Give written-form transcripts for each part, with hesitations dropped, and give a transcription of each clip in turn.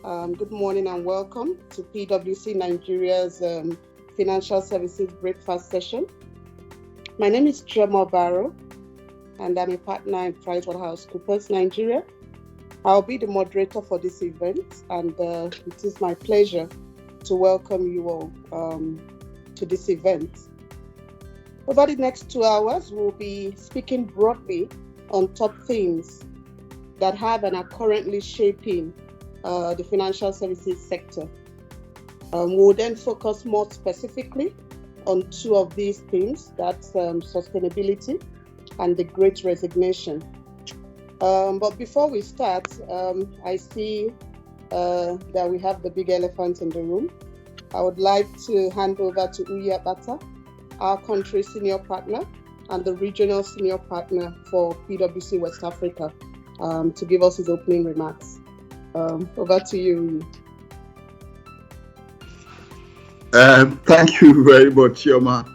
Good morning and welcome to PwC Nigeria's Financial Services Breakfast Session. My name is Chioma Obaro, and I'm a partner in PwC Nigeria. I'll be the moderator for this event, and it is my pleasure to welcome you all to this event. Over the next 2 hours, we'll be speaking broadly on top themes that have and are currently shaping the financial services sector. We'll then focus more specifically on two of these themes, that's sustainability and the Great Resignation. But before we start, I see that we have the big elephant in the room. I would like to hand over to Uyi Akpata, our country senior partner and the regional senior partner for PwC West Africa, to give us his opening remarks. Over to you. Thank you very much, Chioma.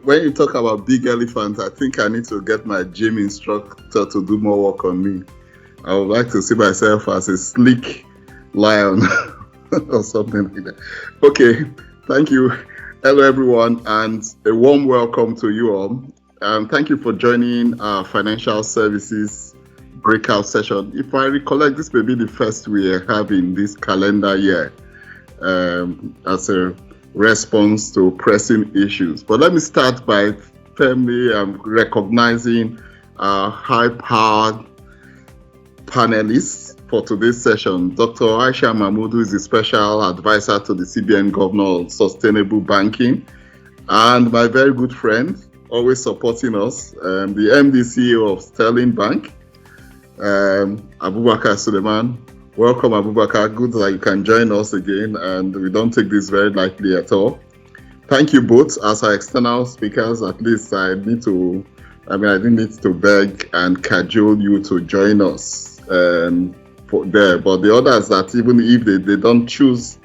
When you talk about big elephant, I think I need to get my gym instructor to do more work on me. I would like to see myself as a sleek lion or something like that. Okay, thank you. Hello, everyone, and a warm welcome to you all. Thank you for joining our financial services breakout session. If I recollect, this may be the first we are having this calendar year as a response to pressing issues. But let me start by firmly recognizing our high-powered panelists for today's session. Dr. Aisha Mahmood, who is the special advisor to the CBN Governor on Sustainable Banking, and my very good friend, always supporting us, the MD CEO of Sterling Bank, Abubakar Suleiman. Welcome, Abubakar. Good that you can join us again, and we don't take this very lightly at all. Thank you both. As our external speakers, at least I didn't need to beg and cajole you to join us there. But the others that even if they don't choose,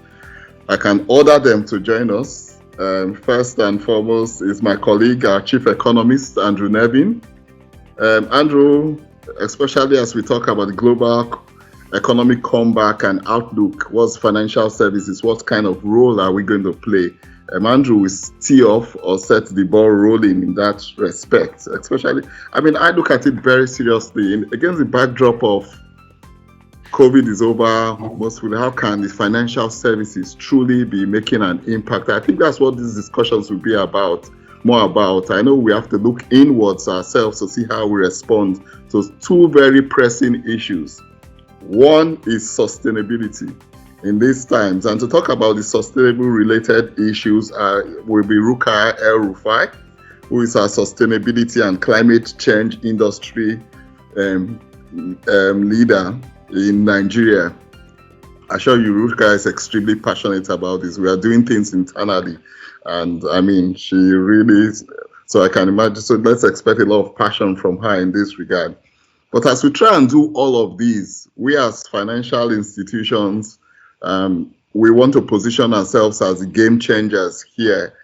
I can order them to join us. First and foremost is my colleague, our Chief Economist, Andrew Nevin. Andrew, especially as we talk about the global economic comeback and outlook, what's financial services, what kind of role are we going to play? Andrew will tee off or set the ball rolling in that respect. Especially, I look at it very seriously. Against the backdrop of COVID is over, mostly, how can the financial services truly be making an impact? I think that's what these discussions will be more about. I know we have to look inwards ourselves to see how we respond to two very pressing issues. One is sustainability in these times, and to talk about the sustainable related issues will be Rukai El Rufai, who is our sustainability and climate change industry leader in Nigeria. I assure you, Rukai is extremely passionate about this. We are doing things internally, and she really is. So I can imagine. So let's expect a lot of passion from her in this regard. But as we try and do all of these, we as financial institutions, we want to position ourselves as the game changers here.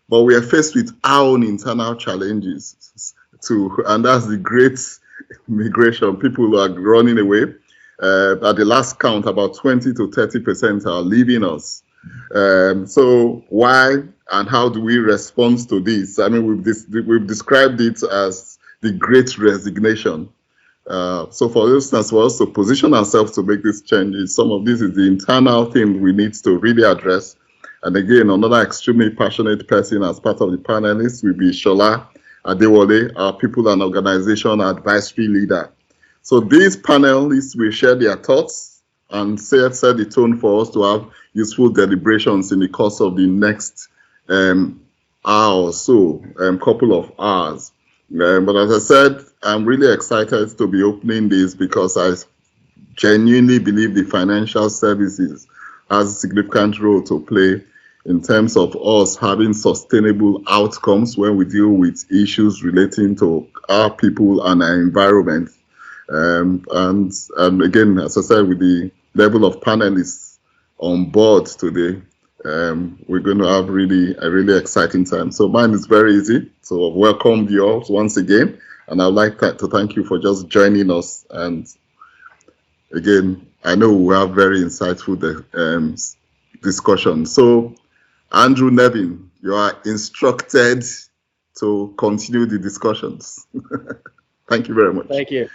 But we are faced with our own internal challenges too, and that's the great migration. People are running away. At the last count, about 20 to 30% are leaving us. So why and how do we respond to this? We've described it as the Great Resignation. So for instance, for us to position ourselves to make these changes, some of this is the internal thing we need to really address. And again, another extremely passionate person as part of the panelists will be Shola Adewale, our People and Organization Advisory Leader. So these panelists will share their thoughts and set the tone for us to have useful deliberations in the course of the next hour or so, couple of hours. But as I said, I'm really excited to be opening this because I genuinely believe the financial services has a significant role to play in terms of us having sustainable outcomes when we deal with issues relating to our people and our environment. And again, as I said, with the level of panelists on board today, we're going to have a really exciting time. So mine is very easy. So welcome you all once again. And I'd like to thank you for just joining us. And again, I know we have very insightful discussion. So, Andrew Nevin, you are instructed to continue the discussions. Thank you very much. Thank you.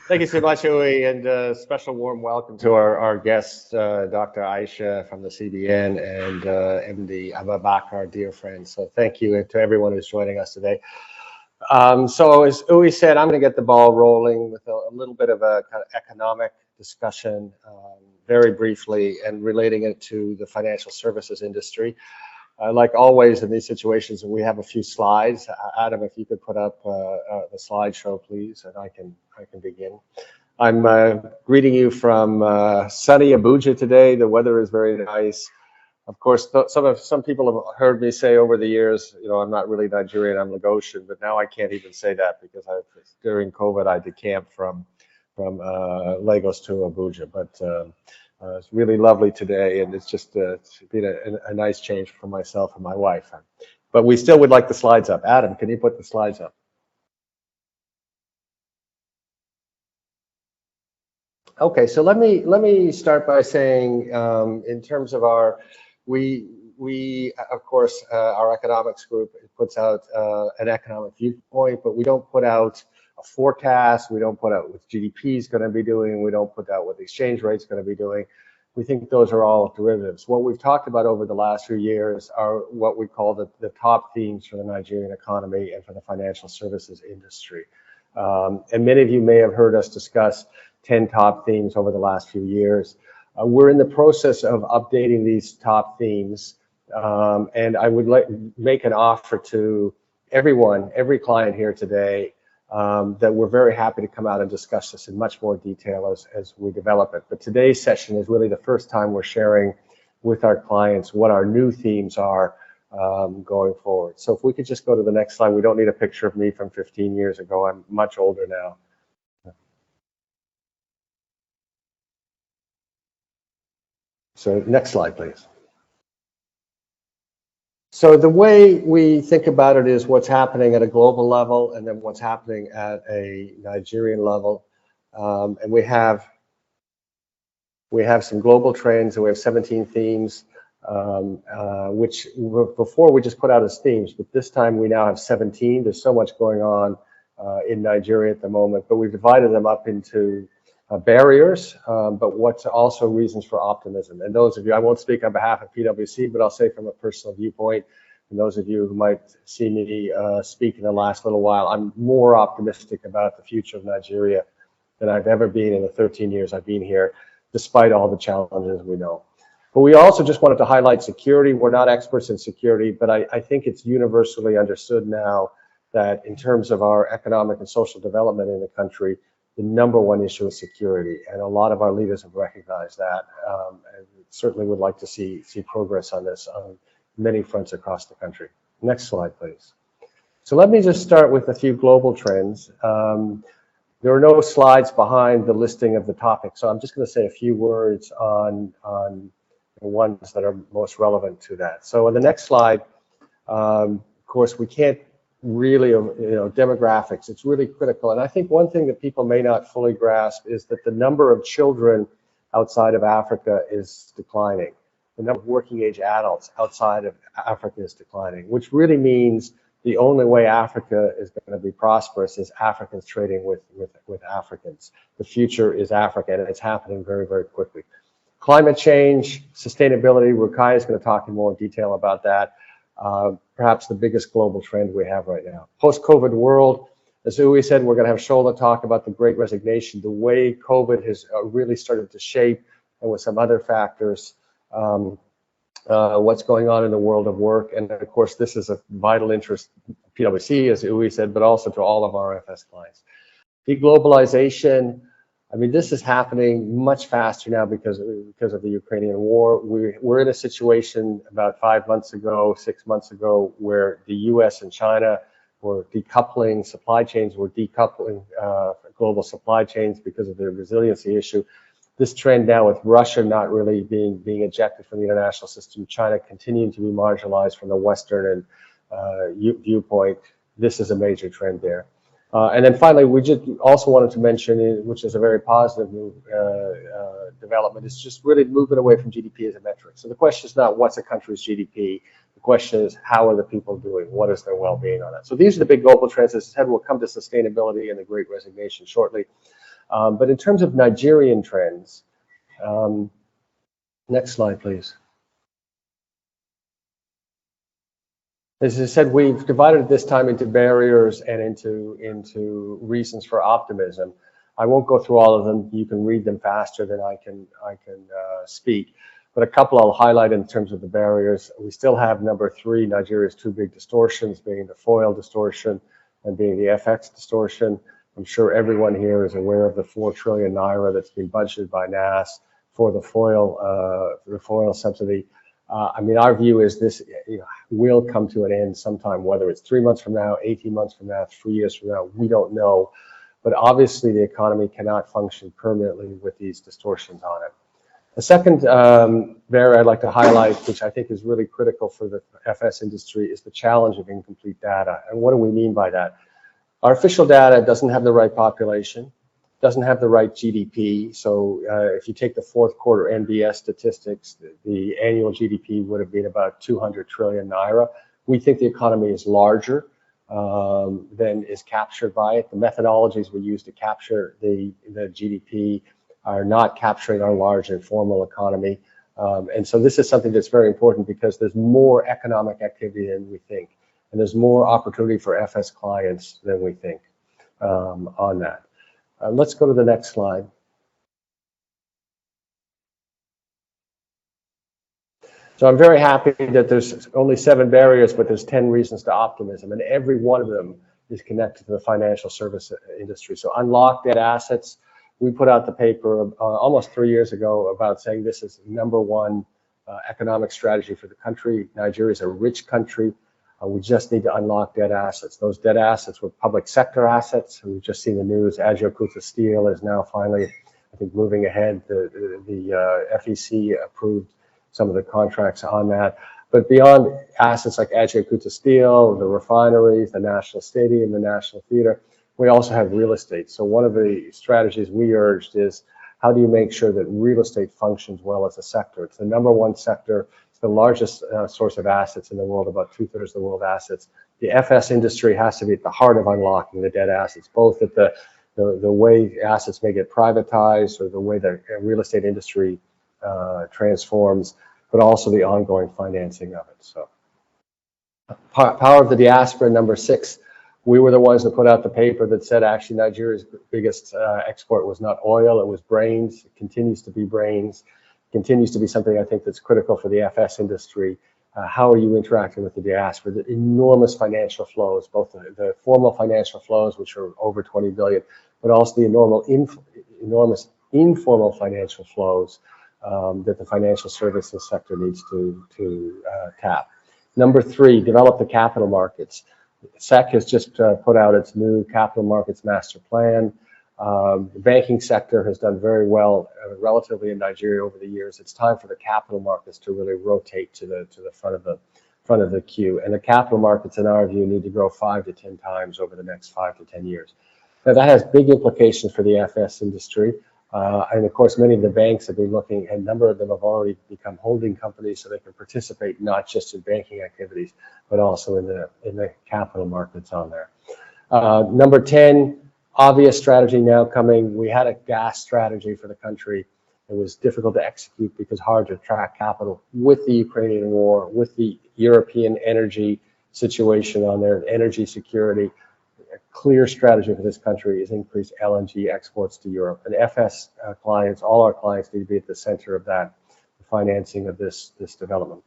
Thank you so much, Uyi, and a special warm welcome to our guest, Dr. Aisha from the CBN, and MD Abubakar, dear friend. So thank you to everyone who's joining us today. So as Uyi said, I'm going to get the ball rolling with a little bit of a kind of economic discussion, very briefly, and relating it to the financial services industry. Like always in these situations, we have a few slides. Adam, if you could put up the slideshow, please, and I can begin. I'm greeting you from sunny Abuja today. The weather is very nice. Of course, some people have heard me say over the years, you know, I'm not really Nigerian, I'm Lagosian, but now I can't even say that because during COVID I decamped from Lagos to Abuja. But it's really lovely today, and it's just it's been a nice change for myself and my wife. But we still would like the slides up. Adam, can you put the slides up? Okay, so let me start by saying, in terms of we of course our economics group puts out an economic viewpoint, but we don't put out a forecast. We don't put out what GDP is going to be doing. We don't put out what the exchange rate is going to be doing. We think those are all derivatives. What we've talked about over the last few years are what we call the top themes for the Nigerian economy and for the financial services industry. And many of you may have heard us discuss 10 top themes over the last few years. We're in the process of updating these top themes, and I would make an offer to everyone, every client here today, that we're very happy to come out and discuss this in much more detail as we develop it. But today's session is really the first time we're sharing with our clients what our new themes are going forward. So if we could just go to the next slide. We don't need a picture of me from 15 years ago. I'm much older now. So next slide, please. So the way we think about it is what's happening at a global level and then what's happening at a Nigerian level. And we have some global trends, and we have 17 themes, which before we just put out as themes, but this time we now have 17. There's so much going on in Nigeria at the moment, but we've divided them up into barriers, but what's also reasons for optimism. And those of you, I won't speak on behalf of PwC, but I'll say from a personal viewpoint, and those of you who might see me speak in the last little while, I'm more optimistic about the future of Nigeria than I've ever been in the 13 years I've been here, despite all the challenges we know. But we also just wanted to highlight security. We're not experts in security, but I think it's universally understood now that in terms of our economic and social development in the country, the number one issue is security, and a lot of our leaders have recognized that, and certainly would like to see progress on this on many fronts across the country. Next slide, please. So let me just start with a few global trends. There are no slides behind the listing of the topics, so I'm just going to say a few words on the ones that are most relevant to that. So on the next slide, of course, we can't really, demographics, it's really critical. And I think one thing that people may not fully grasp is that the number of children outside of Africa is declining. The number of working age adults outside of Africa is declining, which really means the only way Africa is going to be prosperous is Africans trading with Africans. The future is Africa, and it's happening very, very quickly. Climate change, sustainability, Rukai is going to talk in more detail about that. Perhaps the biggest global trend we have right now. Post-COVID world, as Uyi said, we're going to have Shola talk about the great resignation, the way COVID has really started to shape, and with some other factors, what's going on in the world of work. And of course, this is a vital interest to PwC, as Uyi said, but also to all of our FS clients. Deglobalization, I mean, this is happening much faster now because of the Ukrainian war. We're in a situation about 5 months ago, 6 months ago, where the US and China were decoupling supply chains, were decoupling global supply chains because of the resiliency issue. This trend now with Russia not really being ejected from the international system, China continuing to be marginalized from the Western and viewpoint, this is a major trend there. And then finally, we just also wanted to mention, which is a very positive development, is just really moving away from GDP as a metric. So the question is not what's a country's GDP. The question is how are the people doing? What is their well-being on that? So these are the big global trends. As I said, we'll come to sustainability and the Great Resignation shortly. But in terms of Nigerian trends, next slide, please. As I said, we've divided this time into barriers and into reasons for optimism. I won't go through all of them. You can read them faster than I can speak. But a couple I'll highlight in terms of the barriers. We still have number 3, Nigeria's 2 big distortions, being the foil distortion and being the FX distortion. I'm sure everyone here is aware of the 4 trillion naira that's been budgeted by NAS for the foil subsidy. I mean, our view is this will come to an end sometime, whether it's 3 months from now, 18 months from now, 3 years from now, we don't know. But obviously the economy cannot function permanently with these distortions on it. The second barrier I'd like to highlight, which I think is really critical for the FS industry, is the challenge of incomplete data. And what do we mean by that? Our official data doesn't have the right population, doesn't have the right GDP. So if you take the 4th quarter NBS statistics, the annual GDP would have been about 200 trillion naira. We think the economy is larger than is captured by it. The methodologies we use to capture the GDP are not capturing our large informal economy. And so this is something that's very important because there's more economic activity than we think. And there's more opportunity for FS clients than we think on that. Let's go to the next slide. So I'm very happy that there's only 7 barriers, but there's 10 reasons to optimism, and every one of them is connected to the financial service industry. So unlock dead assets. We put out the paper almost 3 years ago about saying this is number 1 economic strategy for the country. Nigeria is a rich country. We just need to unlock dead assets. Those dead assets were public sector assets. We've just seen the news. Ajaokuta Steel is now finally, I think, moving ahead. The FEC approved some of the contracts on that. But beyond assets like Ajaokuta Steel, the refineries, the National Stadium, the National Theater, we also have real estate. So one of the strategies we urged is how do you make sure that real estate functions well as a sector? It's the number 1 sector. It's the largest source of assets in the world, about 2/3 of the world assets. The FS industry has to be at the heart of unlocking the dead assets, both at the way assets may get privatized or the way the real estate industry transforms, but also the ongoing financing of it. So power of the diaspora, number 6. We were the ones that put out the paper that said actually Nigeria's biggest export was not oil, it was brains. It continues to be brains. Continues to be something I think that's critical for the FS industry. How are you interacting with the diaspora? The enormous financial flows, both the formal financial flows, which are over 20 billion, but also the enormous informal financial flows that the financial services sector needs to tap. Number 3, develop the capital markets. SEC has just put out its new capital markets master plan. The banking sector has done very well relatively in Nigeria over the years. It's time for the capital markets to really rotate to the front of the queue. And the capital markets, in our view, need to grow 5 to 10 times over the next 5 to 10 years. Now that has big implications for the FS industry. And of course, many of the banks have been looking, and a number of them have already become holding companies so they can participate not just in banking activities, but also in the capital markets on there. Number 10, obvious strategy now coming. We had a gas strategy for the country. It was difficult to execute because hard to attract capital. With the Ukrainian war, with the European energy situation on there, energy security, a clear strategy for this country is increase LNG exports to Europe. And FS clients, all our clients need to be at the center of that, the financing of this development.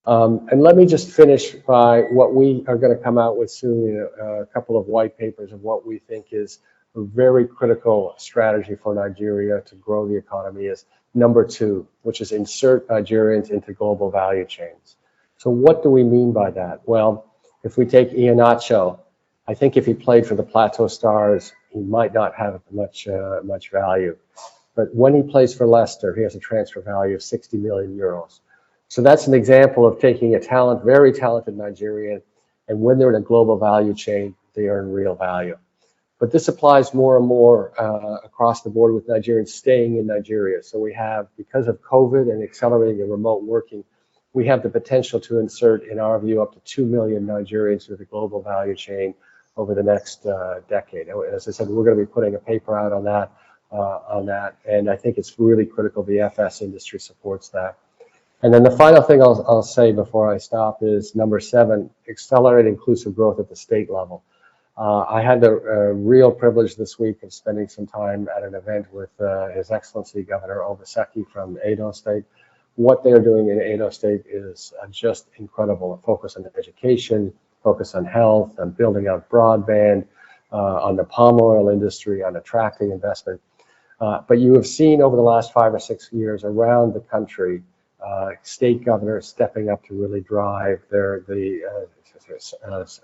And let me just finish by what we are going to come out with soon, a couple of white papers of what we think is a very critical strategy for Nigeria to grow the economy is number 2, which is insert Nigerians into global value chains. So what do we mean by that? Well, if we take Iheanacho, I think if he played for the Plateau Stars, he might not have much value. But when he plays for Leicester, he has a transfer value of 60 million euros. So that's an example of taking a very talented Nigerian, and when they're in a global value chain, they earn real value. But this applies more and more across the board with Nigerians staying in Nigeria. So we have, because of COVID and accelerating the remote working, we have the potential to insert, in our view, up to 2 million Nigerians through the global value chain over the next decade. As I said, we're going to be putting a paper out on that, and I think it's really critical the FS industry supports that. And then the final thing I'll say before I stop is number 7, accelerate inclusive growth at the state level. I had the real privilege this week of spending some time at an event with His Excellency Governor Obaseki from Edo State. What they're doing in Edo State is just incredible. A focus on education, focus on health, on building out broadband, on the palm oil industry, on attracting investment. But you have seen over the last 5 or 6 years around the country, state governors stepping up to really drive the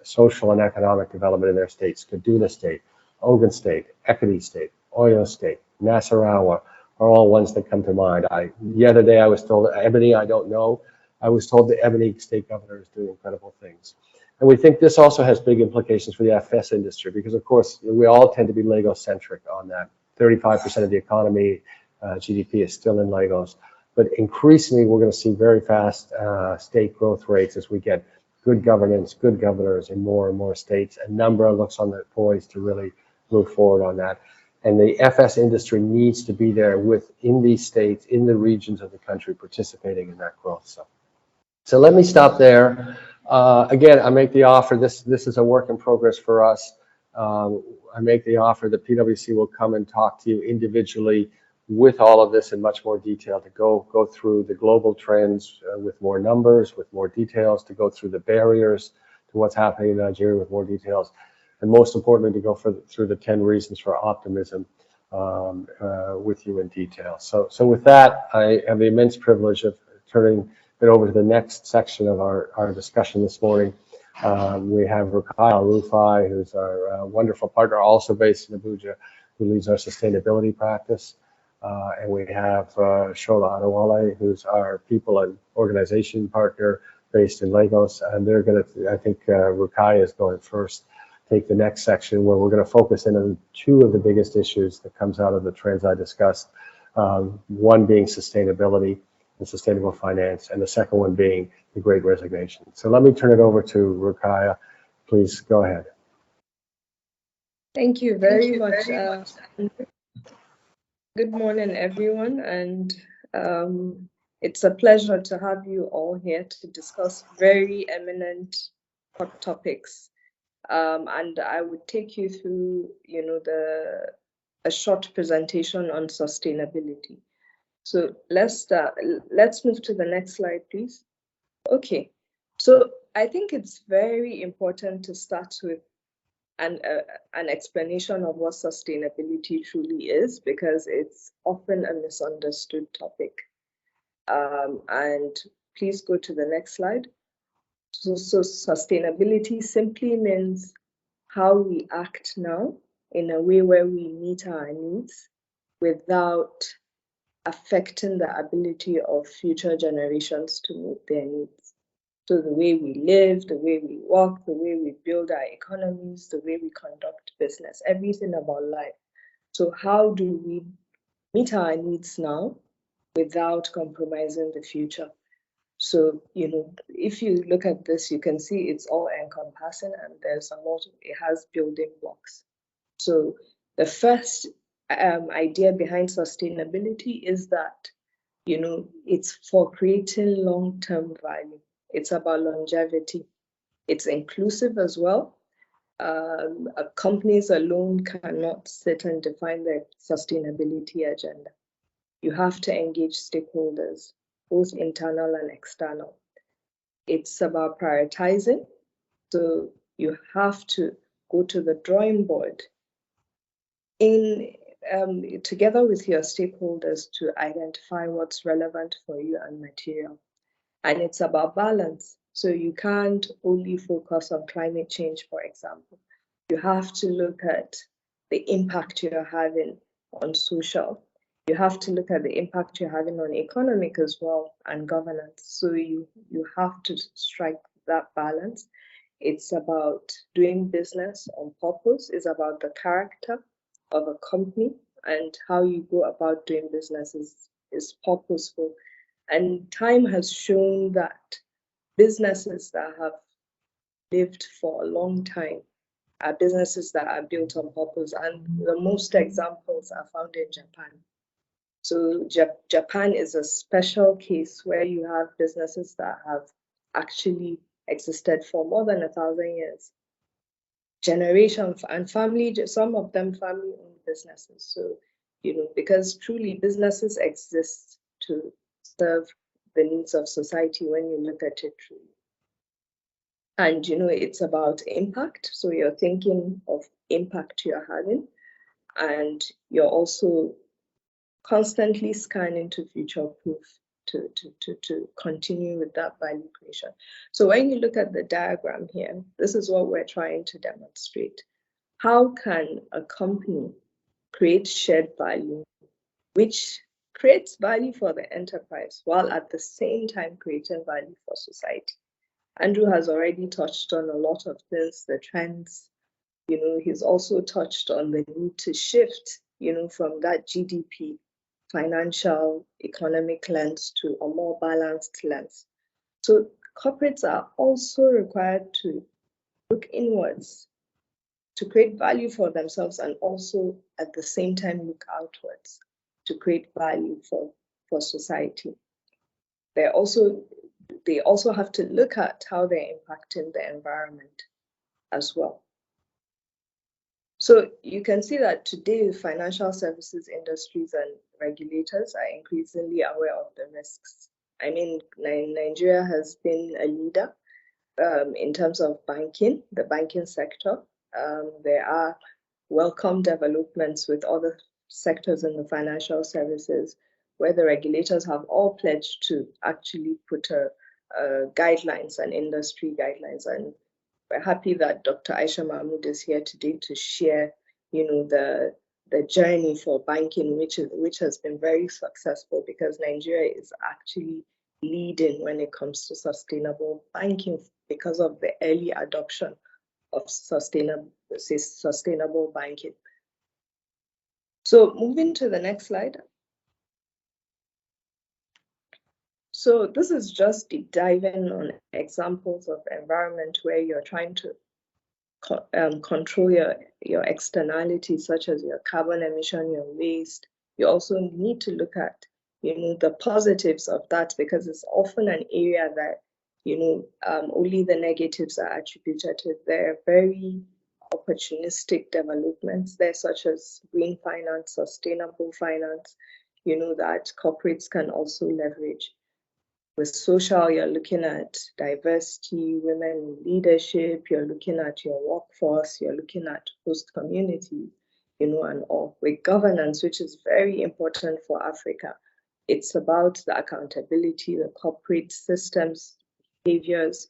social and economic development in their states. Kaduna State, Ogun State, Ekiti State, Oyo State, Nasarawa are all ones that come to mind. The other day I was told, Ebony, I don't know. I was told the Ebony State Governor is doing incredible things. And we think this also has big implications for the FS industry because, of course, we all tend to be Lagos-centric on that. 35% of the economy, GDP, is still in Lagos. But increasingly, we're going to see very fast state growth rates as we get good governance, good governors in more and more states. A number looks on the poised to really move forward on that. And the FS industry needs to be there within these states, in the regions of the country, participating in that growth. So let me stop there. Again, I make the offer. This is a work in progress for us. I make the offer that PwC will come and talk to you individually with all of this in much more detail, to go through the global trends with more numbers, with more details, to go through the barriers to what's happening in Nigeria with more details, and most importantly, to go through the 10 reasons for optimism with you in detail. So with that, I have the immense privilege of turning it over to the next section of our discussion this morning. We have Rukaya Rufai, who's our wonderful partner, also based in Abuja, who leads our sustainability practice. And we have Shola Adewale, who's our people and organization partner based in Lagos. And they're going to, I think Rukaya is going first, take the next section where we're going to focus in on 2 of the biggest issues that comes out of the trends I discussed. One being sustainability and sustainable finance, and the second one being the Great Resignation. So let me turn it over to Rukaya. Please go ahead. Thank you very much. Good morning, everyone, and it's a pleasure to have you all here to discuss very eminent hot topics. And I would take you through, a short presentation on sustainability. So let's move to the next slide, please. Okay, so I think it's very important to start with an explanation of what sustainability truly is, because it's often a misunderstood topic. And please go to the next slide. So sustainability simply means how we act now in a way where we meet our needs without affecting the ability of future generations to meet their needs. So the way we live, the way we work, the way we build our economies, the way we conduct business, everything about life. So how do we meet our needs now without compromising the future? So, if you look at this, you can see it's all encompassing and there's a lot, it has building blocks. So the first idea behind sustainability is that, it's for creating long-term value. It's about longevity. It's inclusive as well. Companies alone cannot sit and define their sustainability agenda. You have to engage stakeholders, both internal and external. It's about prioritizing. So you have to go to the drawing board together with your stakeholders to identify what's relevant for you and material. And it's about balance. So you can't only focus on climate change, for example. You have to look at the impact you're having on social. You have to look at the impact you're having on economic as well and governance. So you have to strike that balance It's about doing business on purpose. It's about the character of a company, and how you go about doing business is purposeful. And time has shown that businesses that have lived for a long time are businesses that are built on purpose. And the most examples are found in Japan. So Japan is a special case where you have businesses that have actually existed for more than 1,000 years. Generation and family, some of them family-owned businesses. So, because truly businesses exist to serve the needs of society when you look at it truly. And, it's about impact. So you're thinking of impact you're having, and you're also constantly scanning to future proof to continue with that value creation. So when you look at the diagram here, this is what we're trying to demonstrate. How can a company create shared value, which creates value for the enterprise, while at the same time creating value for society? Andrew has already touched on a lot of this, the trends. He's also touched on the need to shift, from that GDP financial economic lens to a more balanced lens. So corporates are also required to look inwards to create value for themselves, and also at the same time look outwards to create value for society. They also have to look at how they're impacting the environment as well. So you can see that today financial services industries and regulators are increasingly aware of the risks. I mean, Nigeria has been a leader in terms of banking, the banking sector. There are welcome developments with other sectors in the financial services, where the regulators have all pledged to actually put guidelines and industry guidelines. And we're happy that Dr. Aisha Mahmood is here today to share, the journey for banking, which has been very successful, because Nigeria is actually leading when it comes to sustainable banking because of the early adoption of sustainable banking. So moving to the next slide. So this is just deep diving on examples of environment where you're trying to control your externalities, such as your carbon emission, your waste. You also need to look at, the positives of that, because it's often an area that, only the negatives are attributed to. There are very opportunistic developments there, such as green finance, sustainable finance, that corporates can also leverage. With social, you're looking at diversity, women in leadership, you're looking at your workforce, you're looking at host communities, and all. With governance, which is very important for Africa, it's about the accountability, the corporate systems, behaviors,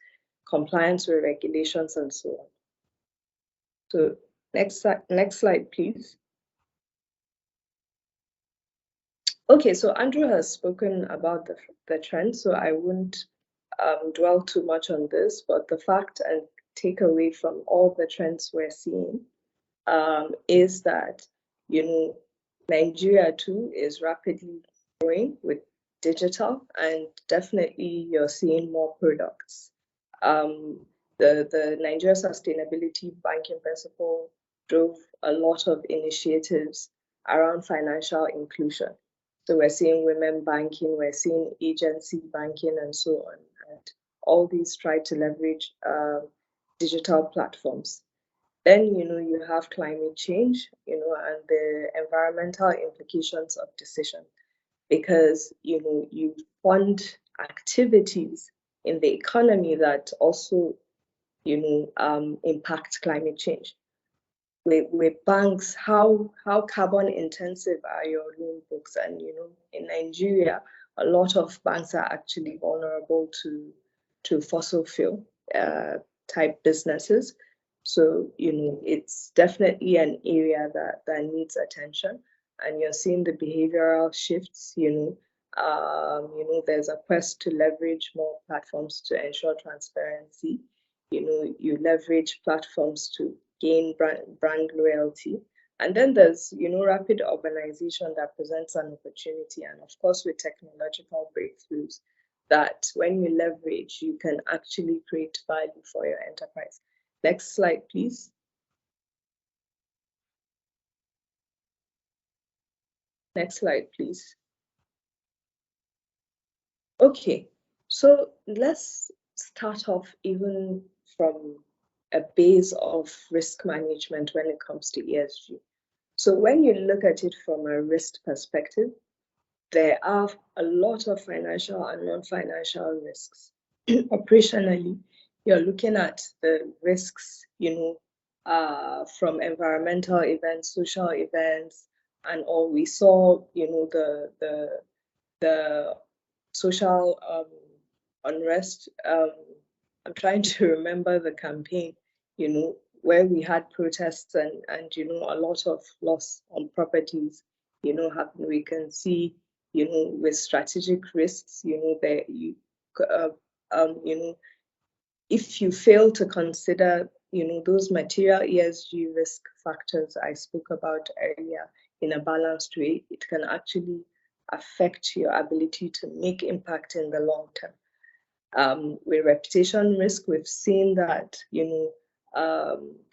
compliance with regulations, and so on. So next slide, please. Okay, so Andrew has spoken about the trend, so I won't dwell too much on this, but the fact and takeaway from all the trends we're seeing is that, Nigeria too is rapidly growing with digital, and definitely you're seeing more products. The Nigeria Sustainability Banking Principle drove a lot of initiatives around financial inclusion. So we're seeing women banking, we're seeing agency banking, and so on. And all these try to leverage digital platforms. Then, you have climate change, and the environmental implications of decision, because, you fund activities in the economy that also, impact climate change. With banks, how carbon intensive are your loan books? And in Nigeria, a lot of banks are actually vulnerable to fossil fuel type businesses. So it's definitely an area that needs attention, and you're seeing the behavioral shifts. There's a quest to leverage more platforms to ensure transparency. you leverage platforms to gain brand loyalty. And then there's, rapid urbanization that presents an opportunity. And of course, with technological breakthroughs, that when you leverage, you can actually create value for your enterprise. Next slide, please. Next slide, please. Okay, so let's start off even from a base of risk management when it comes to ESG. So when you look at it from a risk perspective, there are a lot of financial and non-financial risks. Operationally, you're looking at the risks, from environmental events, social events, and all. We saw, the social unrest. I'm trying to remember the campaign, where we had protests and a lot of loss on properties, happen. We can see, with strategic risks, that if you fail to consider, those material ESG risk factors I spoke about earlier in a balanced way, it can actually affect your ability to make impact in the long term. With reputation risk, we've seen that,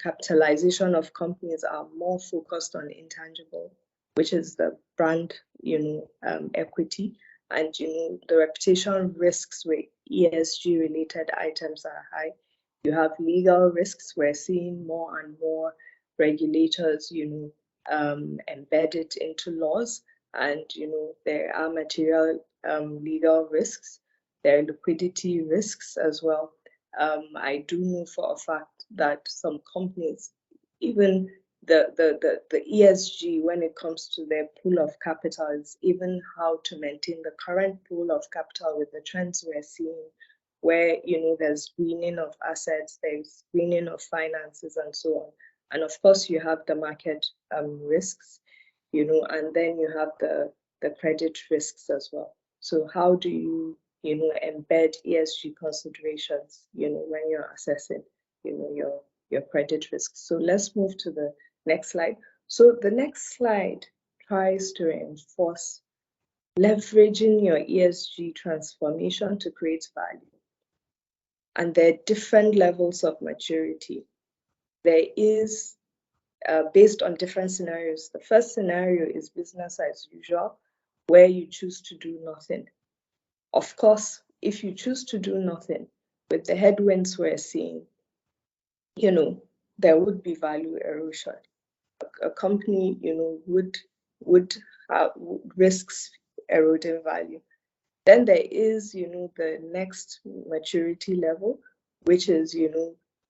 capitalization of companies are more focused on intangible, which is the brand, equity. And, the reputation risks with ESG related items are high. You have legal risks. We're seeing more and more regulators, embedded into laws. And, there are material legal risks. There are liquidity risks as well. I do know for a fact that some companies, even the ESG when it comes to their pool of capital is even how to maintain the current pool of capital with the trends we're seeing, where there's greening of assets, there's greening of finances, and so on. And of course, you have the market risks, and then you have the credit risks as well. So how do you embed ESG considerations, when you're assessing, your credit risk? So let's move to the next slide. So the next slide tries to reinforce leveraging your ESG transformation to create value. And there are different levels of maturity. There is, based on different scenarios. The first scenario is business as usual, where you choose to do nothing. Of course, if you choose to do nothing, with the headwinds we're seeing, there would be value erosion. A company, would have risks eroding value. Then there is, the next maturity level, which is,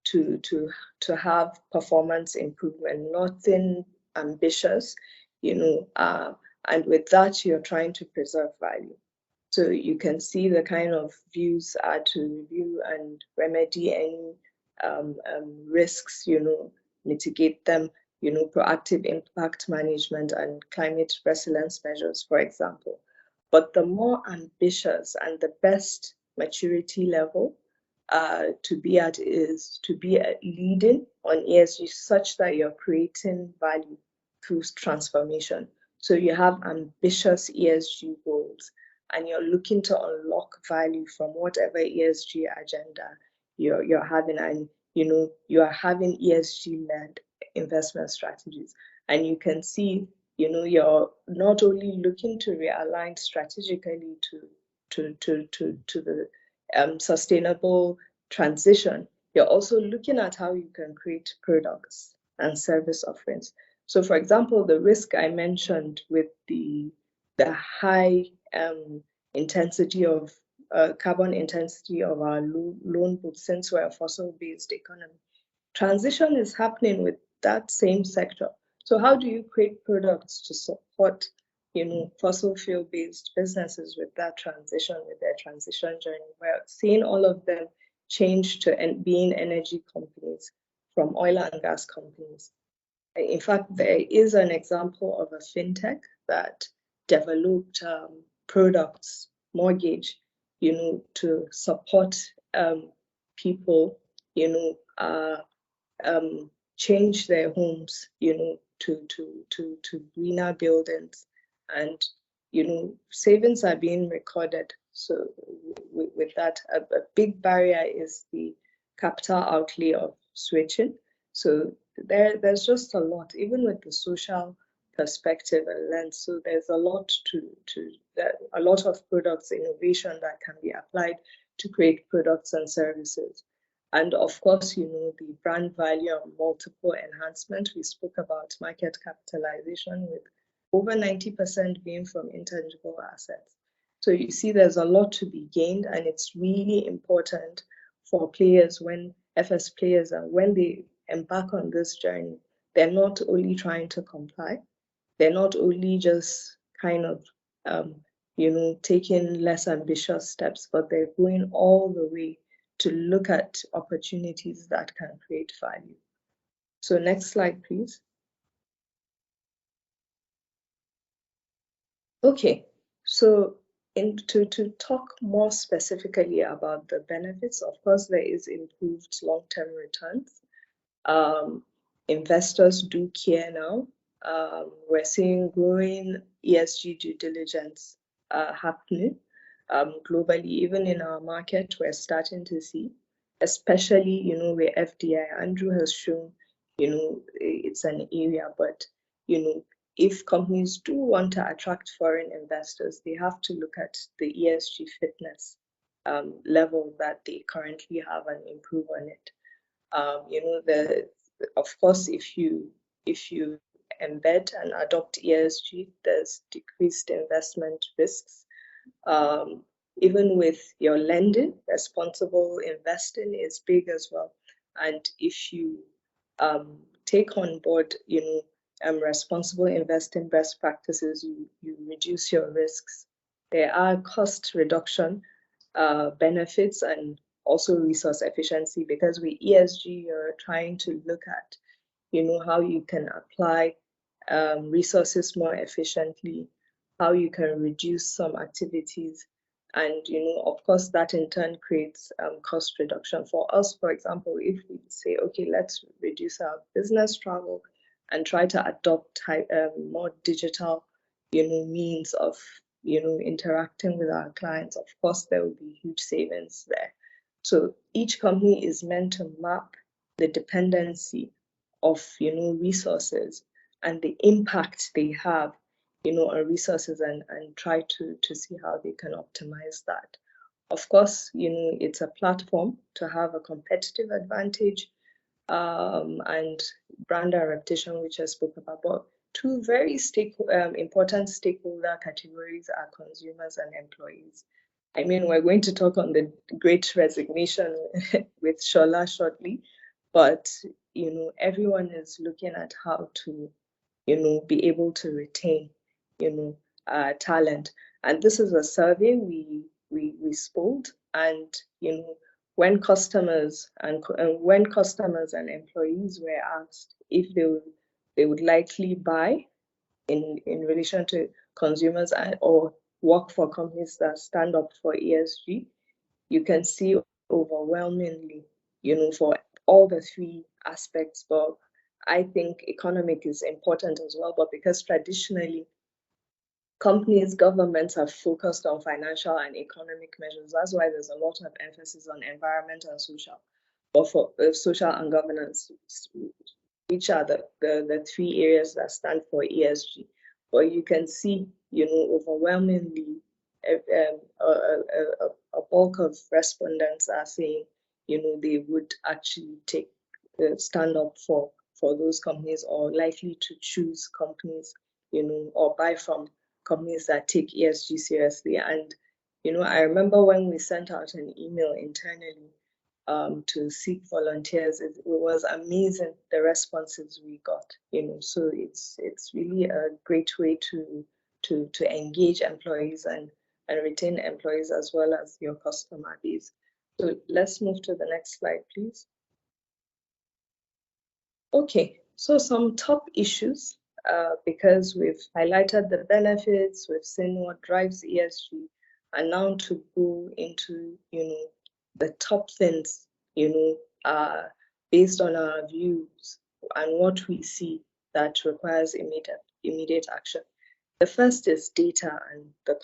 to have performance improvement, nothing ambitious, and with that, you're trying to preserve value. So you can see the kind of views are to review and remedy any risks, mitigate them, proactive impact management and climate resilience measures, for example. But the more ambitious and the best maturity level to be at is to be leading on ESG such that you're creating value through transformation. So you have ambitious ESG goals and you're looking to unlock value from whatever ESG agenda you're having, and you are having ESG-led investment strategies. And you can see, you're not only looking to realign strategically to the sustainable transition, you're also looking at how you can create products and service offerings. So, for example, the risk I mentioned with the high intensity of carbon intensity of our loan book, since we're a fossil-based economy, transition is happening with that same sector. So how do you create products to support, fossil fuel-based businesses with that transition, with their transition journey? We're seeing all of them change to being energy companies from oil and gas companies. In fact, there is an example of a fintech that developed mortgage, to support people, change their homes, to greener buildings, and savings are being recorded. So with that, a big barrier is the capital outlay of switching. So there's just a lot, even with the social perspective and lens. So there's a lot a lot of products innovation that can be applied to create products and services. And of course, the brand value and multiple enhancement. We spoke about market capitalization with over 90% being from intangible assets. So you see there's a lot to be gained, and it's really important for players FS players, and when they embark on this journey, they're not only trying to comply, they're not only just kind of taking less ambitious steps, but they're going all the way to look at opportunities that can create value. So next slide, please. Okay, so to talk more specifically about the benefits, of course, there is improved long-term returns. Investors do care now. We're seeing growing ESG due diligence happening globally. Even in our market, we're starting to see, especially, where FDI, Andrew has shown, it's an area, but, if companies do want to attract foreign investors, they have to look at the ESG fitness level that they currently have and improve on it. Of course, if you embed and adopt ESG, there's decreased investment risks. Even with your lending, responsible investing is big as well. And if you take on board, responsible investing best practices, you reduce your risks. There are cost reduction benefits and also resource efficiency, because with ESG, you're trying to look at, how you can apply resources more efficiently, how you can reduce some activities. And, of course, that in turn creates cost reduction. For us, for example, if we say, okay, let's reduce our business travel and try to adopt more digital, means of, interacting with our clients, of course, there will be huge savings there. So each company is meant to map the dependency of, resources and the impact they have, on resources, and try to see how they can optimize that. Of course, it's a platform to have a competitive advantage and brand and reputation, which I spoke about. But two very important stakeholder categories are consumers and employees. I mean, we're going to talk on the Great Resignation with Shola shortly, but everyone is looking at how to be able to retain talent. And this is a survey we spoiled, and when customers and employees were asked if they would likely buy in relation to consumers or work for companies that stand up for ESG, you can see overwhelmingly, for all the three aspects. But I think economic is important as well, but because traditionally companies, governments have focused on financial and economic measures, that's why there's a lot of emphasis on environment and social, or for social and governance, which are the three areas that stand for ESG. But you can see, overwhelmingly, a bulk of respondents are saying, they would actually stand up for those companies, or likely to choose companies, or buy from companies that take ESG seriously. And, I remember when we sent out an email internally to seek volunteers, it was amazing the responses we got, so it's really a great way to engage employees and retain employees, as well as your customer base. So let's move to the next slide, please. Okay, so some top issues, because we've highlighted the benefits, we've seen what drives ESG, and now to go into, the top things, based on our views and what we see that requires immediate action. The first is data and the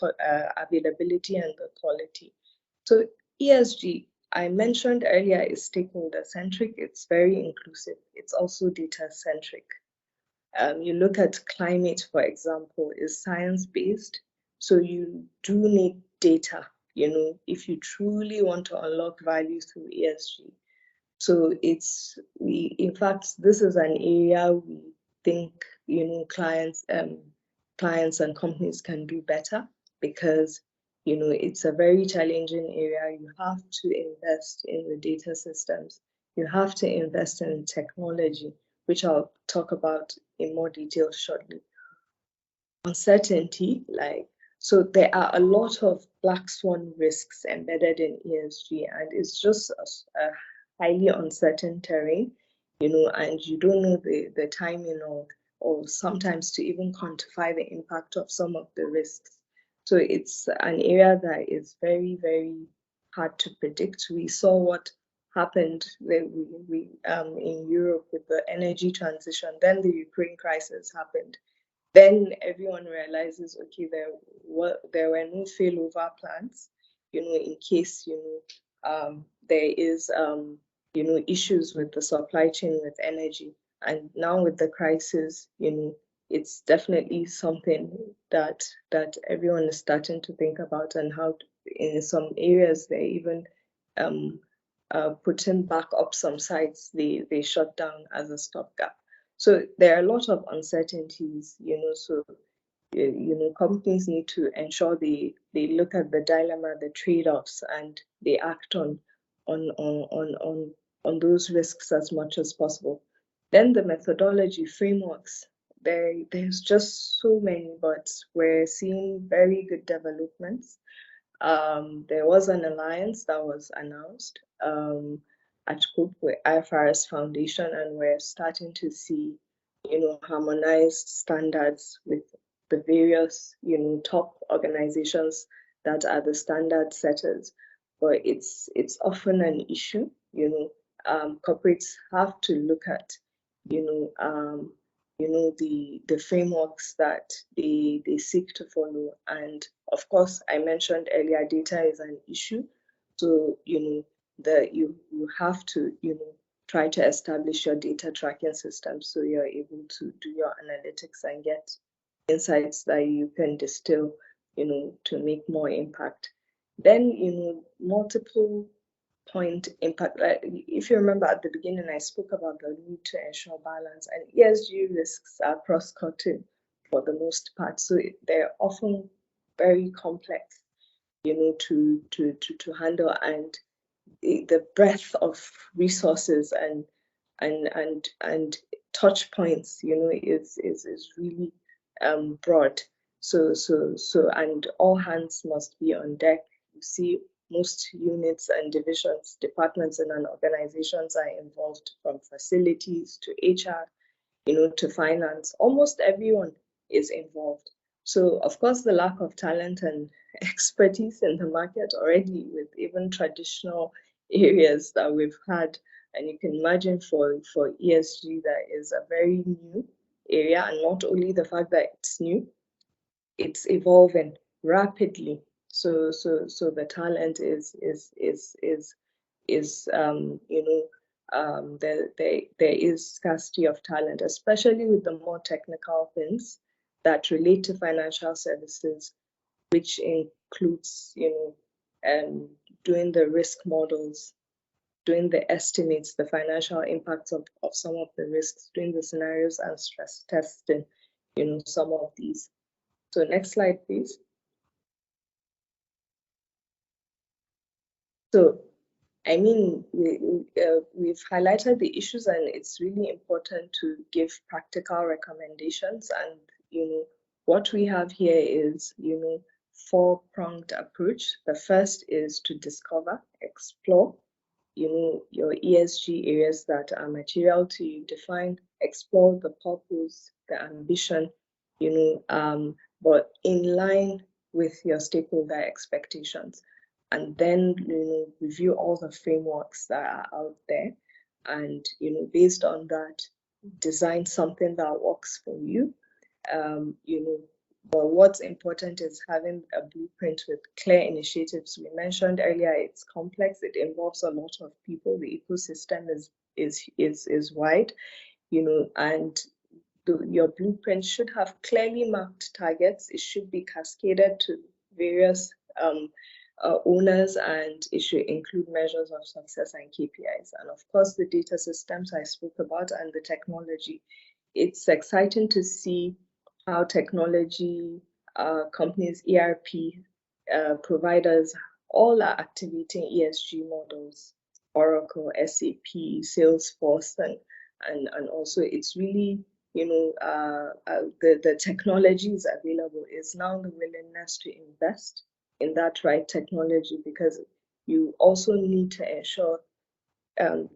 availability and the quality. So ESG, I mentioned earlier, is stakeholder-centric. It's very inclusive. It's also data-centric. You look at climate, for example, is science-based. So you do need data, if you truly want to unlock value through ESG. So in fact, this is an area we think, clients and companies can do better, because, it's a very challenging area. You have to invest in the data systems. You have to invest in technology, which I'll talk about in more detail shortly. Uncertainty, so there are a lot of black swan risks embedded in ESG, and it's just a highly uncertain terrain, and you don't know the timing or sometimes to even quantify the impact of some of the risks. So it's an area that is very, very hard to predict. We saw what happened in Europe with the energy transition. Then the Ukraine crisis happened. Then everyone realizes, okay, there were no failover plans, in case, there is, issues with the supply chain with energy. And now with the crisis, it's definitely something that everyone is starting to think about, and how in some areas they're even putting back up some sites they shut down as a stopgap. So there are a lot of uncertainties, so companies need to ensure they look at the dilemma, the trade-offs, and they act on those risks as much as possible. Then the methodology frameworks, there's just so many, but we're seeing very good developments. There was an alliance that was announced at group with IFRS Foundation, and we're starting to see, harmonized standards with the various, top organizations that are the standard setters. But it's often an issue, corporates have to look at, the frameworks that they seek to follow. And of course, I mentioned earlier, data is an issue. So, you have to, try to establish your data tracking system, so you're able to do your analytics and get insights that you can distill, to make more impact. Then, multiple point impact. If you remember at the beginning, I spoke about the need to ensure balance, and ESG risks are cross-cutting for the most part. So they're often very complex, to handle, and the breadth of resources and touch points, is really broad. So and all hands must be on deck. You see, most units and divisions, departments in an organizations are involved, from facilities to HR, to finance. Almost everyone is involved. So of course, the lack of talent and expertise in the market already, with even traditional areas that we've had, and you can imagine for ESG, that is a very new area. And not only the fact that it's new, it's evolving rapidly. So the talent there is scarcity of talent, especially with the more technical things that relate to financial services, which includes, doing the risk models, doing the estimates, the financial impacts of some of the risks, doing the scenarios and stress testing, some of these. So next slide, please. So, I mean, we've highlighted the issues, and it's really important to give practical recommendations. And, what we have here is, four-pronged approach. The first is to discover, explore, your ESG areas that are material to you, define, explore the purpose, the ambition, but in line with your stakeholder expectations. And then, review all the frameworks that are out there. and based on that, design something that works for you. But what's important is having a blueprint with clear initiatives. We mentioned earlier it's complex. It involves a lot of people. The ecosystem is wide, and your blueprint should have clearly marked targets. It should be cascaded to various owners, and it should include measures of success and KPIs. And of course, the data systems I spoke about and the technology. It's exciting to see how technology companies, ERP providers, all are activating ESG models, Oracle, SAP, Salesforce, and also it's really, the technology is available. It's now the willingness to invest in that right technology, because you also need to ensure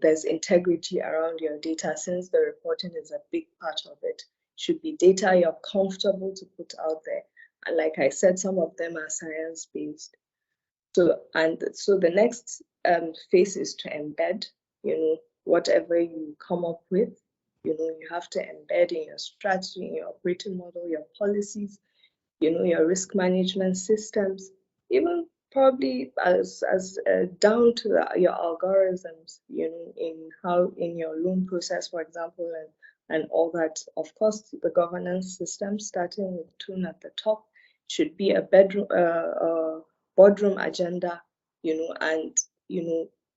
there's integrity around your data, since the reporting is a big part of it. Should be data you're comfortable to put out there. And like I said, some of them are science-based. So the next phase is to embed, whatever you come up with, you have to embed in your strategy, in your operating model, your policies, your risk management systems, even probably as down to your algorithms, in your loan process, for example, and all that. Of course, the governance system, starting with tune at the top, should be a boardroom agenda, and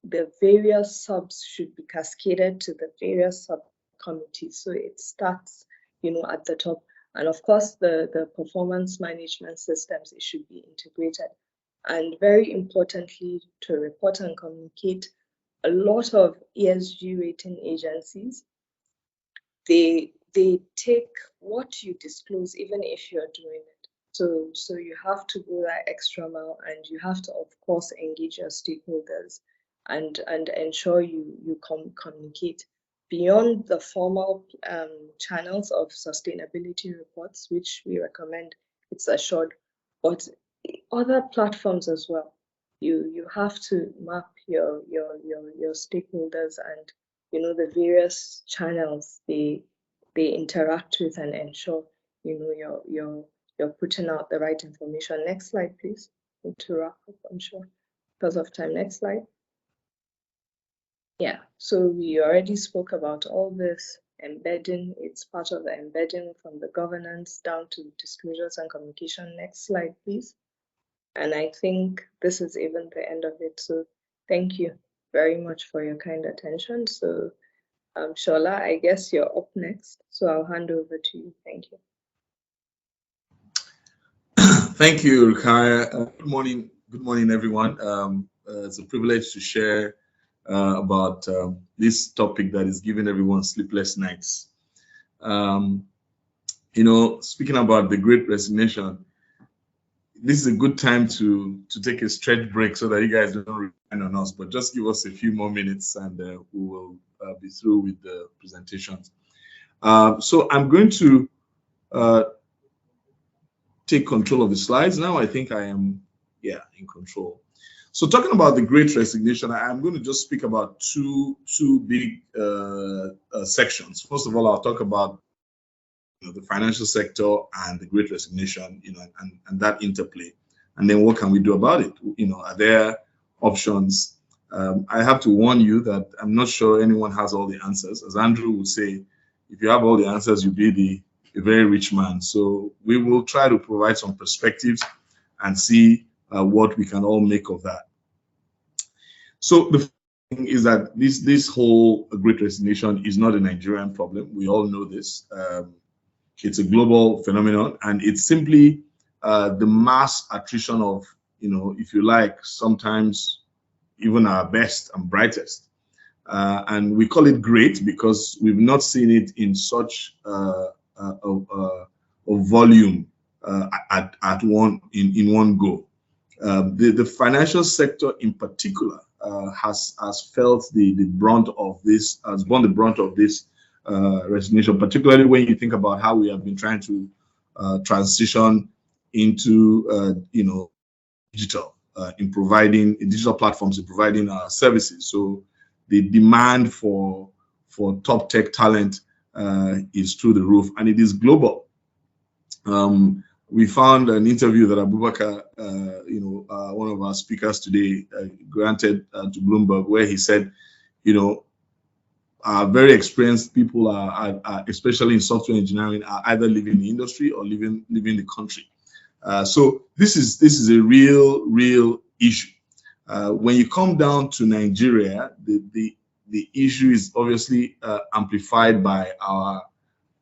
the various subs should be cascaded to the various subcommittees. So it starts, at the top. And of course, the performance management systems, it should be integrated. And very importantly, to report and communicate, a lot of ESG rating agencies, they take what you disclose, even if you're doing it. So you have to go that extra mile, and you have to, of course, engage your stakeholders and ensure you communicate beyond the formal channels of sustainability reports, which we recommend it's assured, but other platforms as well. You have to map your stakeholders and the various channels they interact with, and ensure you're putting out the right information. Next slide, please. Need to wrap up, I'm sure, because of time. Next slide. Yeah, so we already spoke about all this embedding. It's part of the embedding, from the governance down to disclosures and communication. Next slide, please. And I think this is even the end of it. So thank you very much for your kind attention. So Shola, I guess you're up next. So I'll hand over to you. Thank you. Thank you, Rukaya. Good morning, everyone. It's a privilege to share about this topic that is giving everyone sleepless nights. Speaking about the Great Resignation, this is a good time to take a stretch break so that you guys don't rely on us, but just give us a few more minutes and we will be through with the presentations. So I'm going to take control of the slides now. I think I am, in control. So talking about the Great Resignation, I'm going to just speak about two big sections. First of all, I'll talk about the financial sector and the Great Resignation, and that interplay. And then what can we do about it? Are there options? I have to warn you that I'm not sure anyone has all the answers. As Andrew would say, if you have all the answers, you'll be a very rich man. So we will try to provide some perspectives and see what we can all make of that. So the thing is that this whole Great Resignation is not a Nigerian problem. We all know this. It's a global phenomenon, and it's simply the mass attrition of, if you like, sometimes even our best and brightest. And we call it great because we've not seen it in such a volume at one go. The financial sector in particular has felt the brunt of this, has borne the brunt of this resignation, particularly when you think about how we have been trying to transition into digital in providing digital platforms in providing our services. So the demand for top tech talent is through the roof, and it is global. We found an interview that Abubakar, one of our speakers today, granted to Bloomberg, where he said, very experienced people are especially in software engineering, are either leaving the industry or leaving the country. So this is a real issue. When you come down to Nigeria, the issue is obviously amplified by our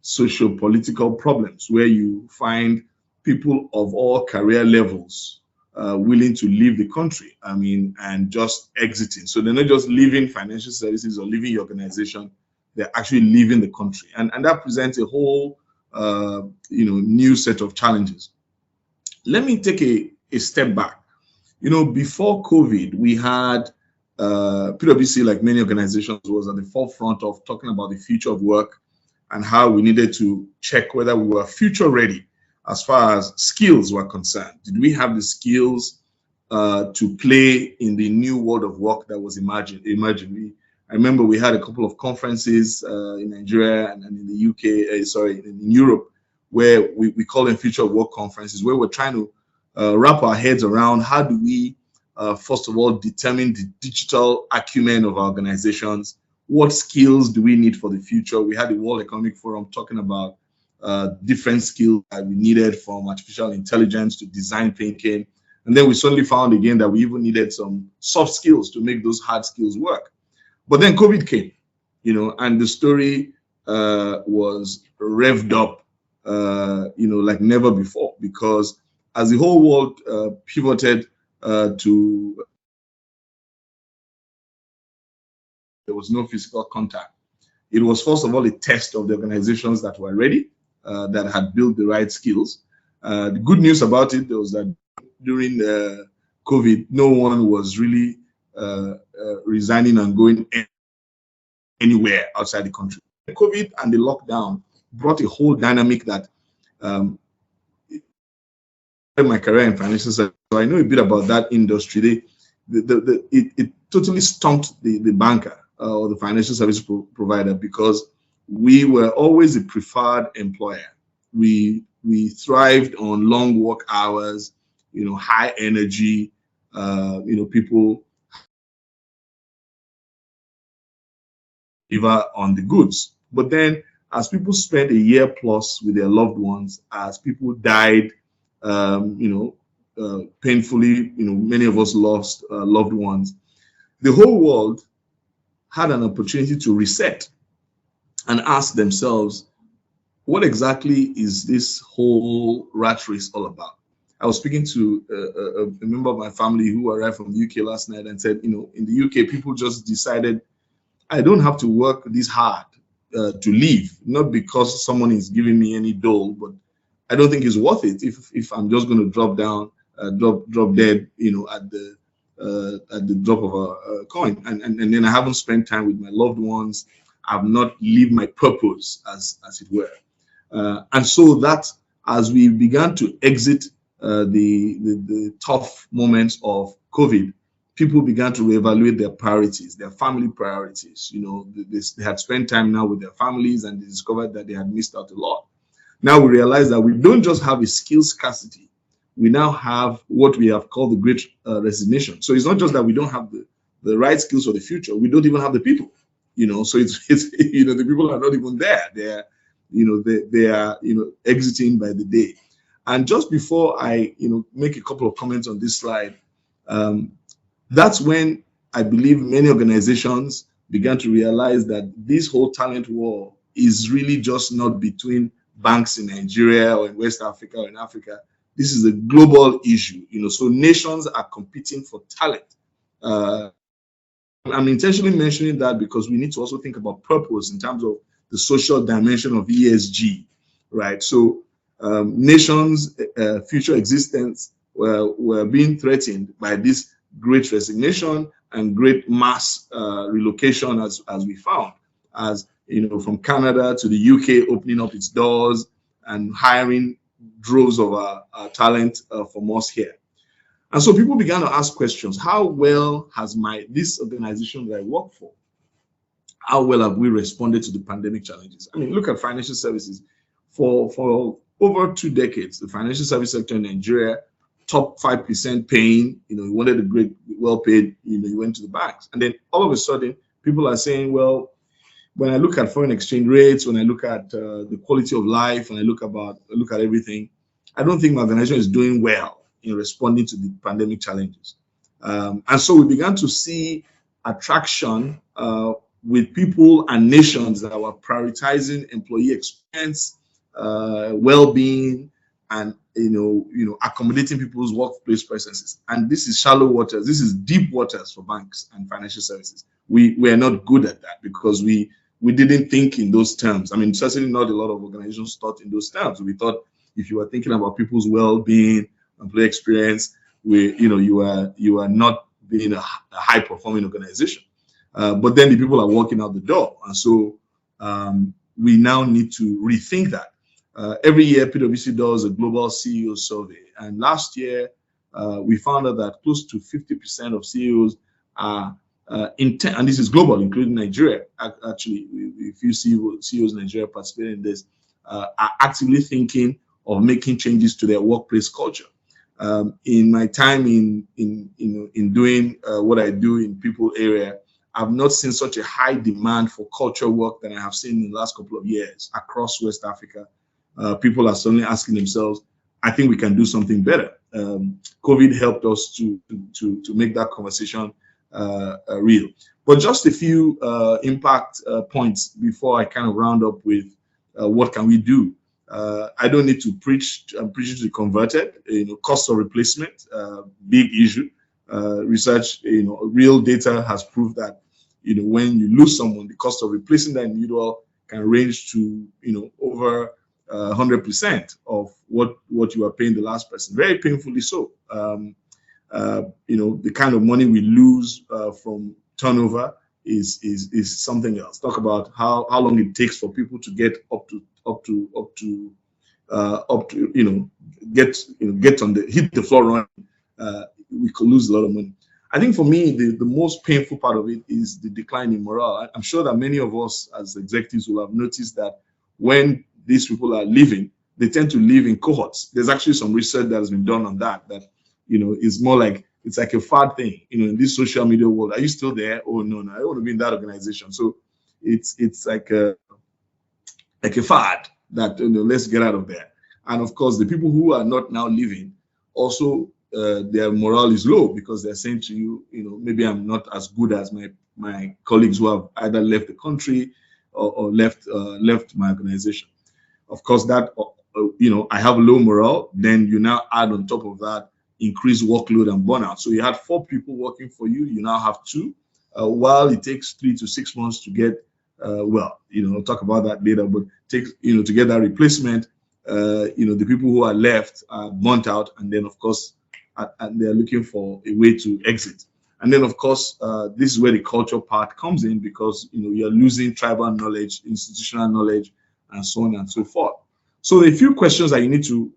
socio-political problems, where you find people of all career levels willing to leave the country, and just exiting. So they're not just leaving financial services or leaving your organization, they're actually leaving the country. And that presents a whole new set of challenges. Let me take a step back. Before COVID, we had PwC, like many organizations, was at the forefront of talking about the future of work and how we needed to check whether we were future ready as far as skills were concerned. Did we have the skills to play in the new world of work that was emerging? I remember we had a couple of conferences in Nigeria and in the UK, in Europe, where we call them future of work conferences, where we're trying to wrap our heads around how do we, first of all, determine the digital acumen of our organizations. What skills do we need for the future? We had the World Economic Forum talking about different skills that we needed, from artificial intelligence to design thinking. And then we suddenly found again that we even needed some soft skills to make those hard skills work. But then COVID came, and the story was revved up, like never before, because as the whole world pivoted to, there was no physical contact. It was, first of all, a test of the organizations that were ready, that had built the right skills. The good news about it was that during COVID, no one was really resigning and going anywhere outside the country. COVID and the lockdown brought a whole dynamic that my career in financial services, so I know a bit about that industry. It totally stumped the banker or the financial service provider, because we were always a preferred employer. We thrived on long work hours, high energy, people deliver on the goods. But then as people spent a year plus with their loved ones, as people died, painfully, many of us lost loved ones, the whole world had an opportunity to reset and ask themselves, what exactly is this whole rat race all about? I was speaking to a member of my family who arrived from the UK last night and said, in the UK, people just decided, I don't have to work this hard to live, not because someone is giving me any dole, but I don't think it's worth it if I'm just going to drop dead, at the drop of a coin, and then I haven't spent time with my loved ones. I've not lived my purpose, as it were. And so that, as we began to exit the tough moments of COVID, people began to reevaluate their priorities, their family priorities. They had spent time now with their families, and they discovered that they had missed out a lot. Now we realize that we don't just have a skill scarcity, we now have what we have called the great resignation. So it's not just that we don't have the right skills for the future, we don't even have the people. So it's the people are not even there. They are exiting by the day. And just before I make a couple of comments on this slide, that's when I believe many organizations began to realize that this whole talent war is really just not between banks in Nigeria or in West Africa or in Africa. This is a global issue. So nations are competing for talent. I'm intentionally mentioning that because we need to also think about purpose in terms of the social dimension of ESG, right? So nations' future existence were being threatened by this great resignation and great mass relocation, as we found, as from Canada to the UK opening up its doors and hiring droves of talent from us here. And so people began to ask questions. How well has this organization that I work for, how well have we responded to the pandemic challenges? I mean, look at financial services. For over 2 decades, the financial service sector in Nigeria, top 5% paying, you wanted a great, well-paid, you went to the banks. And then all of a sudden, people are saying, well, when I look at foreign exchange rates, when I look at the quality of life, when I look at everything, I don't think my organization is doing well in responding to the pandemic challenges. And so we began to see attraction with people and nations that were prioritizing employee experience, well-being, and accommodating people's workplace presences. And this is shallow waters. This is deep waters for banks and financial services. We are not good at that because we didn't think in those terms. I mean, certainly not a lot of organizations thought in those terms. We thought if you were thinking about people's well-being, employee experience, you are not being a high-performing organization. But then the people are walking out the door, and so we now need to rethink that. Every year, PwC does a global CEO survey, and last year we found out that close to 50% of CEOs are intent, and this is global, including Nigeria. Actually, a few CEOs in Nigeria participating in this are actively thinking of making changes to their workplace culture. In my time in doing what I do in people area, I've not seen such a high demand for culture work than I have seen in the last couple of years across West Africa. People are suddenly asking themselves, I think we can do something better. COVID helped us to make that conversation real. But just a few impact points before I kind of round up with what can we do. I don't need to preach to the converted. Cost of replacement, big issue. Research, real data has proved that when you lose someone, the cost of replacing that individual can range to over 100% of what you are paying the last person. Very painfully so. The kind of money we lose from turnover is something else. Talk about how long it takes for people to get hit the floor running. We could lose a lot of money. I think for me, the most painful part of it is the decline in morale. I'm sure that many of us as executives will have noticed that when these people are leaving, they tend to leave in cohorts. There's actually some research that has been done on that is more like, it's like a fad thing, in this social media world. Are you still there? Oh, no, I don't want to be in that organization. So it's like a fad that, let's get out of there. And of course, the people who are not now leaving, also their morale is low because they're saying to you, maybe I'm not as good as my colleagues who have either left the country or left my organization. Of course, that, I have low morale, then you now add on top of that increased workload and burnout. So you had 4 people working for you, you now have 2, while it takes 3 to 6 months to get, I'll talk about that later, but takes, to get that replacement, the people who are left are burnt out, and then of course, and they're looking for a way to exit. And then of course, this is where the culture part comes in because, you're losing tribal knowledge, institutional knowledge, and so on and so forth. So there are a few questions that we need to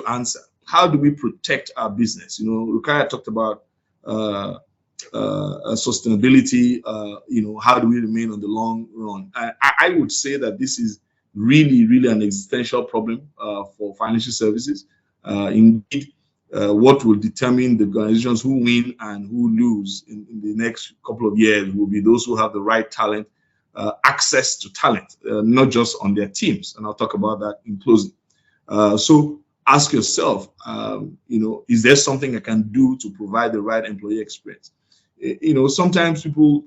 answer. How do we protect our business? Rukaya talked about sustainability. How do we remain on the long run? I would say that this is really, really an existential problem for financial services. Indeed, what will determine the organizations who win and who lose in the next couple of years will be those who have the right talent, access to talent, not just on their teams. And I'll talk about that in closing. So ask yourself, is there something I can do to provide the right employee experience? Sometimes people,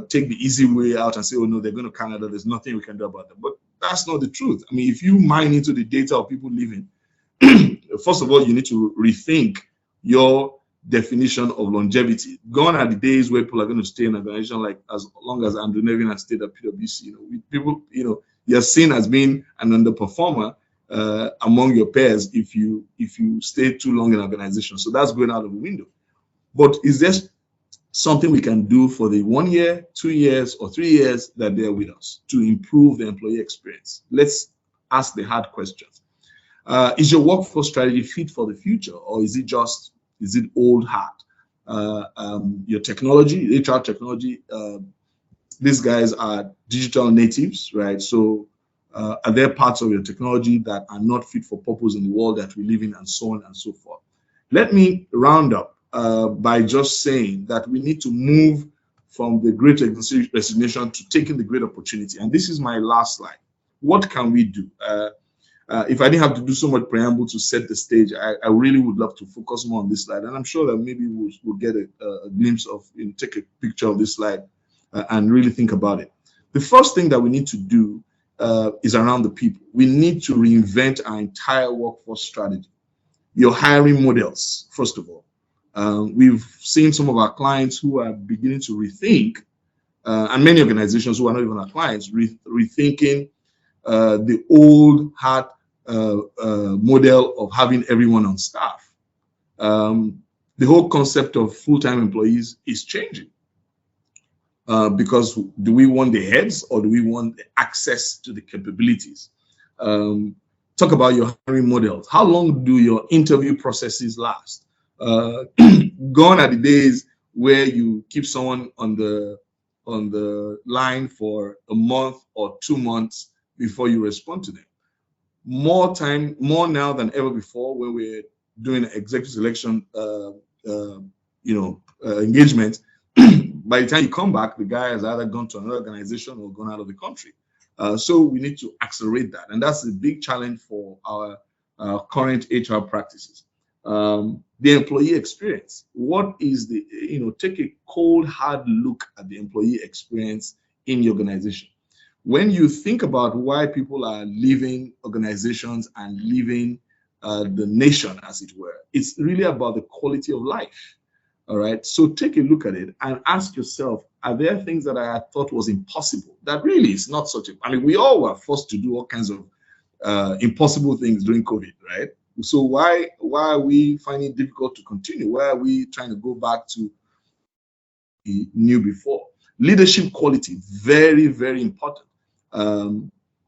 take the easy way out and say, oh no, they're going to Canada, there's nothing we can do about that. But that's not the truth. I mean, if you mine into the data of people leaving, first of all, you need to rethink your definition of longevity. Gone are the days where people are going to stay in an organization like as long as Andrew Nevin has stayed at PwC. People, you're seen as being an underperformer among your peers if you stay too long in an organization. So that's going out of the window. But is there something we can do for the 1 year, 2 years, or 3 years that they're with us to improve the employee experience? Let's ask the hard questions. Is your workforce strategy fit for the future, or is it old hat? Your technology, HR technology, these guys are digital natives, right? So are there parts of your technology that are not fit for purpose in the world that we live in, and so on and so forth? Let me round up by just saying that we need to move from the great resignation to taking the great opportunity. And this is my last slide. What can we do? If I didn't have to do so much preamble to set the stage, I really would love to focus more on this slide. And I'm sure that maybe we'll get a glimpse of, take a picture of this slide and really think about it. The first thing that we need to do is around the people. We need to reinvent our entire workforce strategy. Your hiring models, first of all. We've seen some of our clients who are beginning to rethink, and many organizations who are not even our clients, rethinking the old hard model of having everyone on staff. The whole concept of full-time employees is changing. Because do we want the heads or do we want the access to the capabilities? Talk about your hiring models. How long do your interview processes last? Gone are the days where you keep someone on the line for a month or 2 months before you respond to them. More now than ever before, when we're doing executive selection, engagement. By the time you come back, the guy has either gone to another organization or gone out of the country. So we need to accelerate that. And that's a big challenge for our current HR practices. The employee experience. What is take a cold, hard look at the employee experience in your organization. When you think about why people are leaving organizations and leaving the nation, as it were, it's really about the quality of life. All right, so take a look at it and ask yourself, are there things that I thought was impossible that really is not such a, I mean, we all were forced to do all kinds of impossible things during COVID, right? So why are we finding it difficult to continue? Why are we trying to go back to the new before? Leadership quality, very, very important.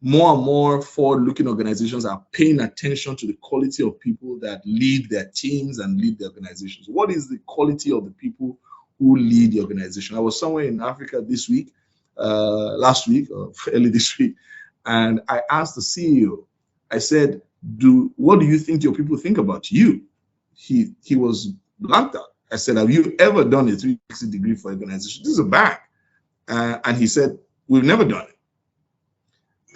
More and more forward-looking organizations are paying attention to the quality of people that lead their teams and lead their organizations. What is the quality of the people who lead the organization? I was somewhere in Africa this week, last week, or early this week, and I asked the CEO, I said, what do you think your people think about you? He was blanked out. I said, have you ever done a 360 degree for organization? This is a bank. And he said, we've never done it.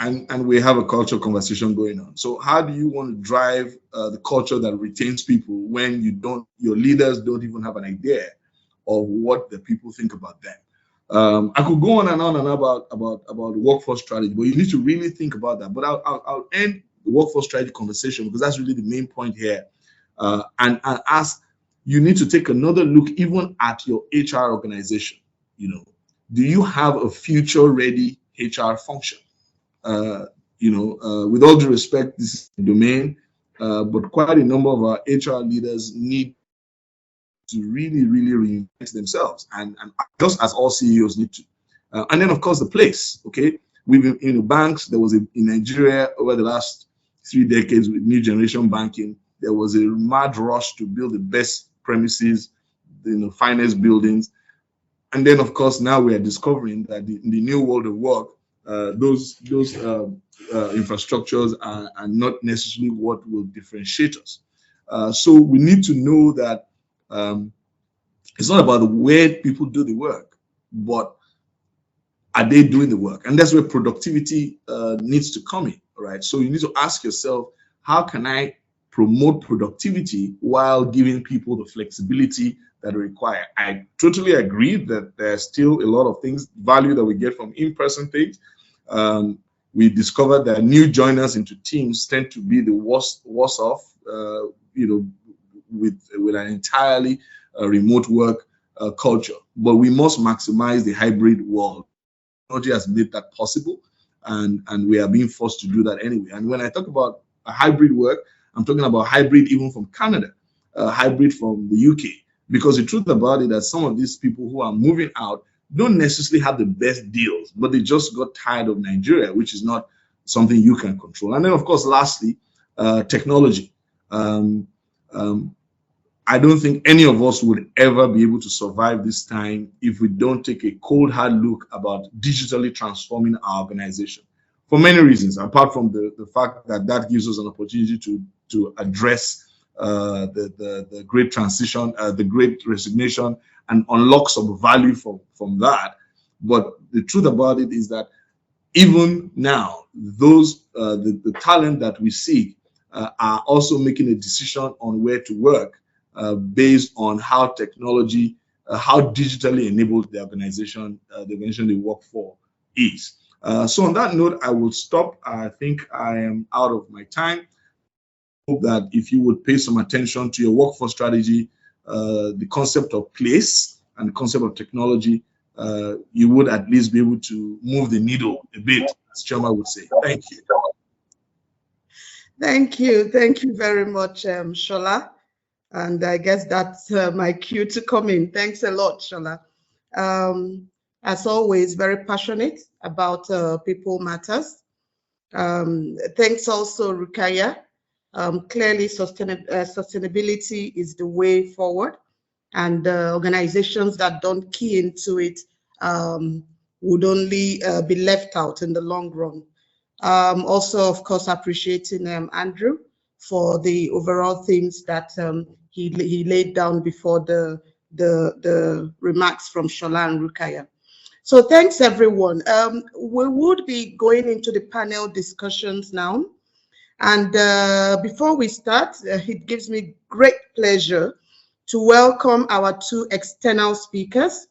And we have a cultural conversation going on. So how do you want to drive the culture that retains people when your leaders don't even have an idea of what the people think about them? I could go on and on and about workforce strategy, but you need to really think about that. But I'll end the workforce strategy conversation because that's really the main point here. And ask, you need to take another look even at your HR organization. Do you have a future-ready HR function? With all due respect, this is the domain, but quite a number of our HR leaders need to really, really reinvent themselves, and just as all CEOs need to. And then, of course, the place. Okay, we've been in banks. There was in Nigeria over the last 3 decades with new generation banking. There was a mad rush to build the best premises, the finest buildings, and then, of course, now we are discovering that in the new world of work, those infrastructures are not necessarily what will differentiate us. So we need to know that it's not about where people do the work, but are they doing the work? And that's where productivity needs to come in, right? So you need to ask yourself, how can I promote productivity while giving people the flexibility that they require? I totally agree that there's still a lot of value that we get from in-person things. We discovered that new joiners into teams tend to be the worst off, with an entirely remote work culture. But we must maximize the hybrid world. Technology has made that possible, and we are being forced to do that anyway. And when I talk about a hybrid work, I'm talking about hybrid even from Canada, hybrid from the UK. Because the truth about it is some of these people who are moving out don't necessarily have the best deals, but they just got tired of Nigeria, which is not something you can control. And then, of course, lastly, technology. I I don't think any of us would ever be able to survive this time if we don't take a cold, hard look about digitally transforming our organization. For many reasons, apart from the fact that that gives us an opportunity to address the great transition, the great resignation, and unlock some value from that. But the truth about it is that even now, those the talent that we seek are also making a decision on where to work based on how technology, how digitally enabled the organization they work for is. So on that note, I will stop. I think I am out of my time. Hope that if you would pay some attention to your workforce strategy, the concept of place and the concept of technology, you would at least be able to move the needle a bit, as Chioma would say. Thank you. Thank you very much, Shola. And I guess that's my cue to come in. Thanks a lot, Shola. As always, very passionate about people matters. Thanks also, Rukaya. Clearly, sustainability is the way forward, and organizations that don't key into it would only be left out in the long run. Also, of course, appreciating Andrew for the overall themes that he laid down before the remarks from Shola and Rukaya. So thanks, everyone. We would be going into the panel discussions now. And before we start, it gives me great pleasure to welcome our two external speakers.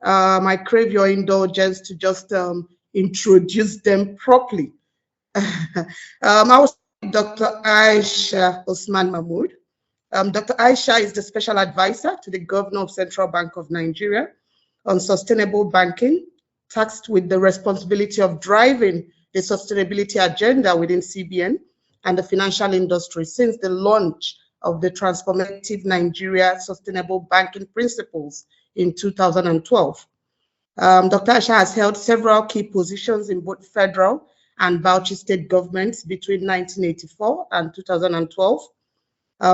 I crave your indulgence to just introduce them properly. I was Dr. Aisha Osman Mahmood. Dr. Aisha is the special advisor to the Governor of Central Bank of Nigeria on sustainable banking, tasked with the responsibility of driving the sustainability agenda within CBN and the financial industry since the launch of the Transformative Nigeria Sustainable Banking Principles in 2012. Dr. Aisha has held several key positions in both federal and Bauchi state governments between 1984 and 2012.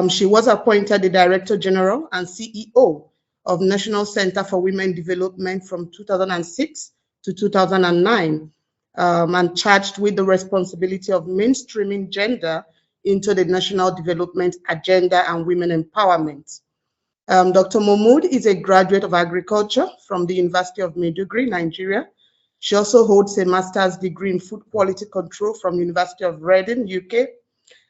She was appointed the Director General and CEO of National Center for Women Development from 2006 to 2009, and charged with the responsibility of mainstreaming gender into the National Development Agenda and Women Empowerment. Dr. Mahmood is a graduate of agriculture from the University of Maiduguri, Nigeria. She also holds a master's degree in food quality control from University of Reading, UK,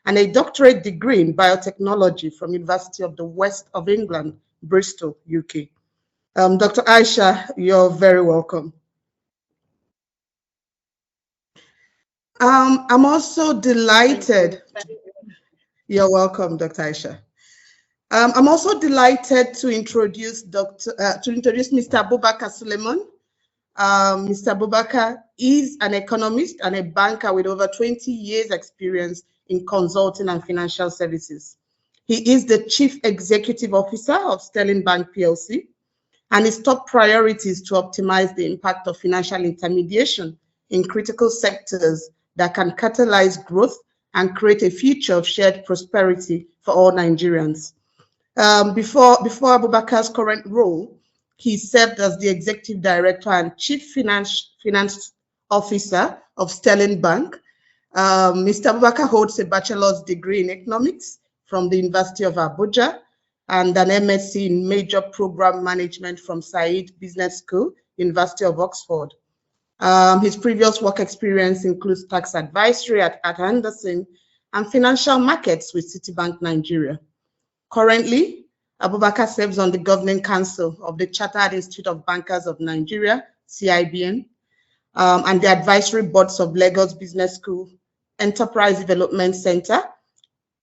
and a doctorate degree in biotechnology from University of the West of England, Bristol, UK. Dr. Aisha, you're very welcome. I'm also delighted. You're welcome, Dr. Aisha. I'm also delighted to introduce Mr. Abubakar Suleiman. Mr. Abubakar is an economist and a banker with over 20 years experience in consulting and financial services. He is the Chief Executive Officer of Sterling Bank PLC, and his top priority is to optimize the impact of financial intermediation in critical sectors that can catalyze growth and create a future of shared prosperity for all Nigerians. Before Abubakar's current role, he served as the Executive Director and Chief Finance Officer of Sterling Bank. Mr. Abubakar holds a bachelor's degree in economics from the University of Abuja and an MSc in Major Program Management from Said Business School, University of Oxford. His previous work experience includes tax advisory at Anderson and financial markets with Citibank Nigeria. Currently, Abubakar serves on the Governing Council of the Chartered Institute of Bankers of Nigeria, CIBN, and the advisory boards of Lagos Business School, Enterprise Development Center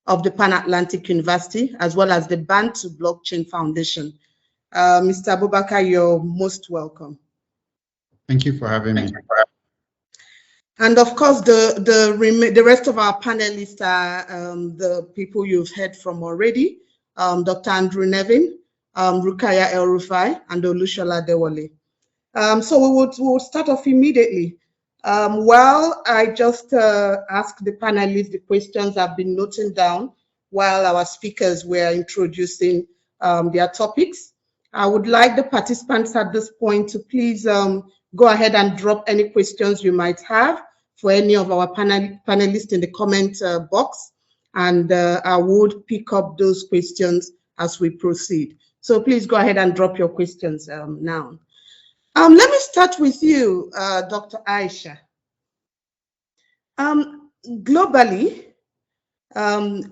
of the Pan-Atlantic University, as well as the Bantu Blockchain Foundation. Mr. Abubakar, you're most welcome. Thank you for having me. And of course, the rest of our panelists are the people you've heard from already. Dr. Andrew Nevin, Rukaya El Rufai, and Olushola Dewale. So we will start off immediately. While I just ask the panelists the questions I've been noting down while our speakers were introducing their topics. I would like the participants at this point to please go ahead and drop any questions you might have for any of our panelists in the comment box, and I would pick up those questions as we proceed. So please go ahead and drop your questions now. Let me start with you, Dr. Aisha. Globally,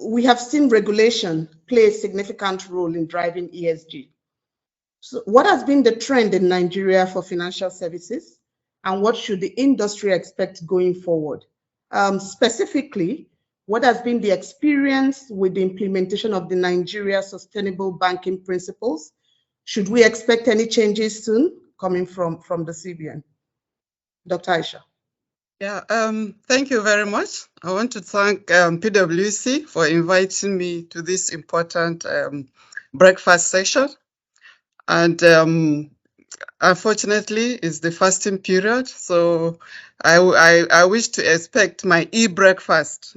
we have seen regulation play a significant role in driving ESG. So what has been the trend in Nigeria for financial services, and what should the industry expect going forward? Specifically, what has been the experience with the implementation of the Nigeria Sustainable Banking Principles? Should we expect any changes soon coming from the CBN? Dr. Aisha. Yeah, thank you very much. I want to thank PwC for inviting me to this important breakfast session. And unfortunately, it's the fasting period, so I wish to expect my e-breakfast.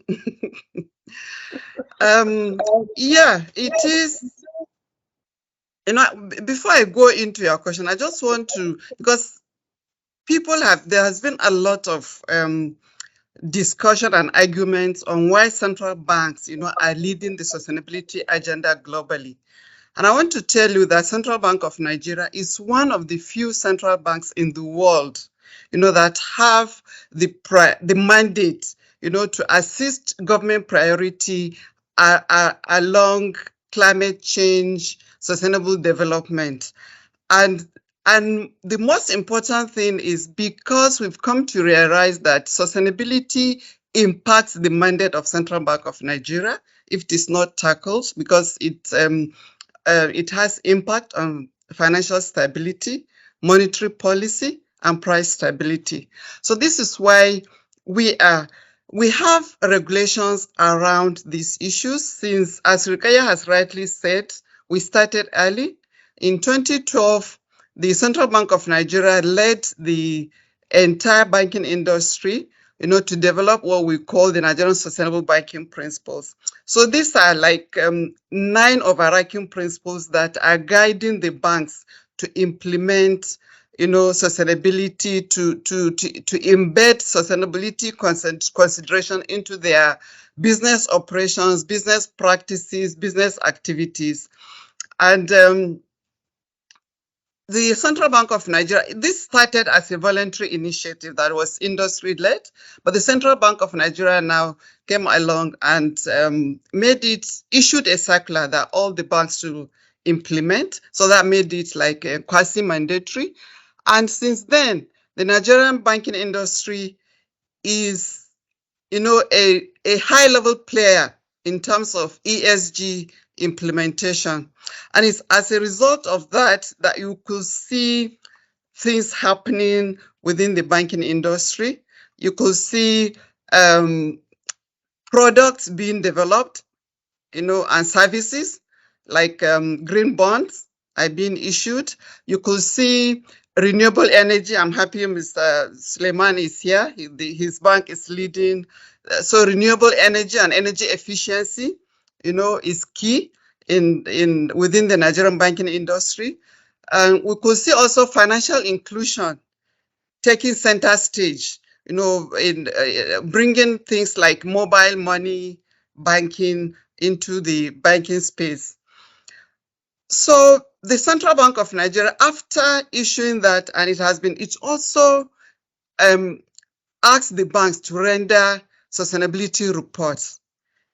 Yeah, it is. You know, before I go into your question, I just want to, because there has been a lot of discussion and arguments on why central banks, are leading the sustainability agenda globally. And I want to tell you that Central Bank of Nigeria is one of the few central banks in the world, that have the mandate, to assist government priority along climate change, sustainable development. And the most important thing is because we've come to realize that sustainability impacts the mandate of Central Bank of Nigeria if it is not tackled, because it has impact on financial stability, monetary policy, and price stability. So this is why we have regulations around these issues since, as Rukaya has rightly said, we started early. In 2012, the Central Bank of Nigeria led the entire banking industry, to develop what we call the Nigerian Sustainable Banking Principles. So these are like 9 overarching principles that are guiding the banks to implement, sustainability, to embed sustainability consideration into their business operations, business practices, business activities. And the Central Bank of Nigeria, this started as a voluntary initiative that was industry-led, but the Central Bank of Nigeria now came along and issued a circular that all the banks should implement. So that made it like a quasi-mandatory. And since then, the Nigerian banking industry is, a high-level player in terms of ESG implementation. And it's as a result of that you could see things happening within the banking industry. You could see products being developed, and services like green bonds are being issued. You could see renewable energy. I'm happy Mr. Suleiman is here. His bank is leading. So renewable energy and energy efficiency, is key within the Nigerian banking industry. And we could see also financial inclusion taking center stage, in bringing things like mobile money banking into the banking space. So the Central Bank of Nigeria, after issuing that, and it also asked the banks to render sustainability reports,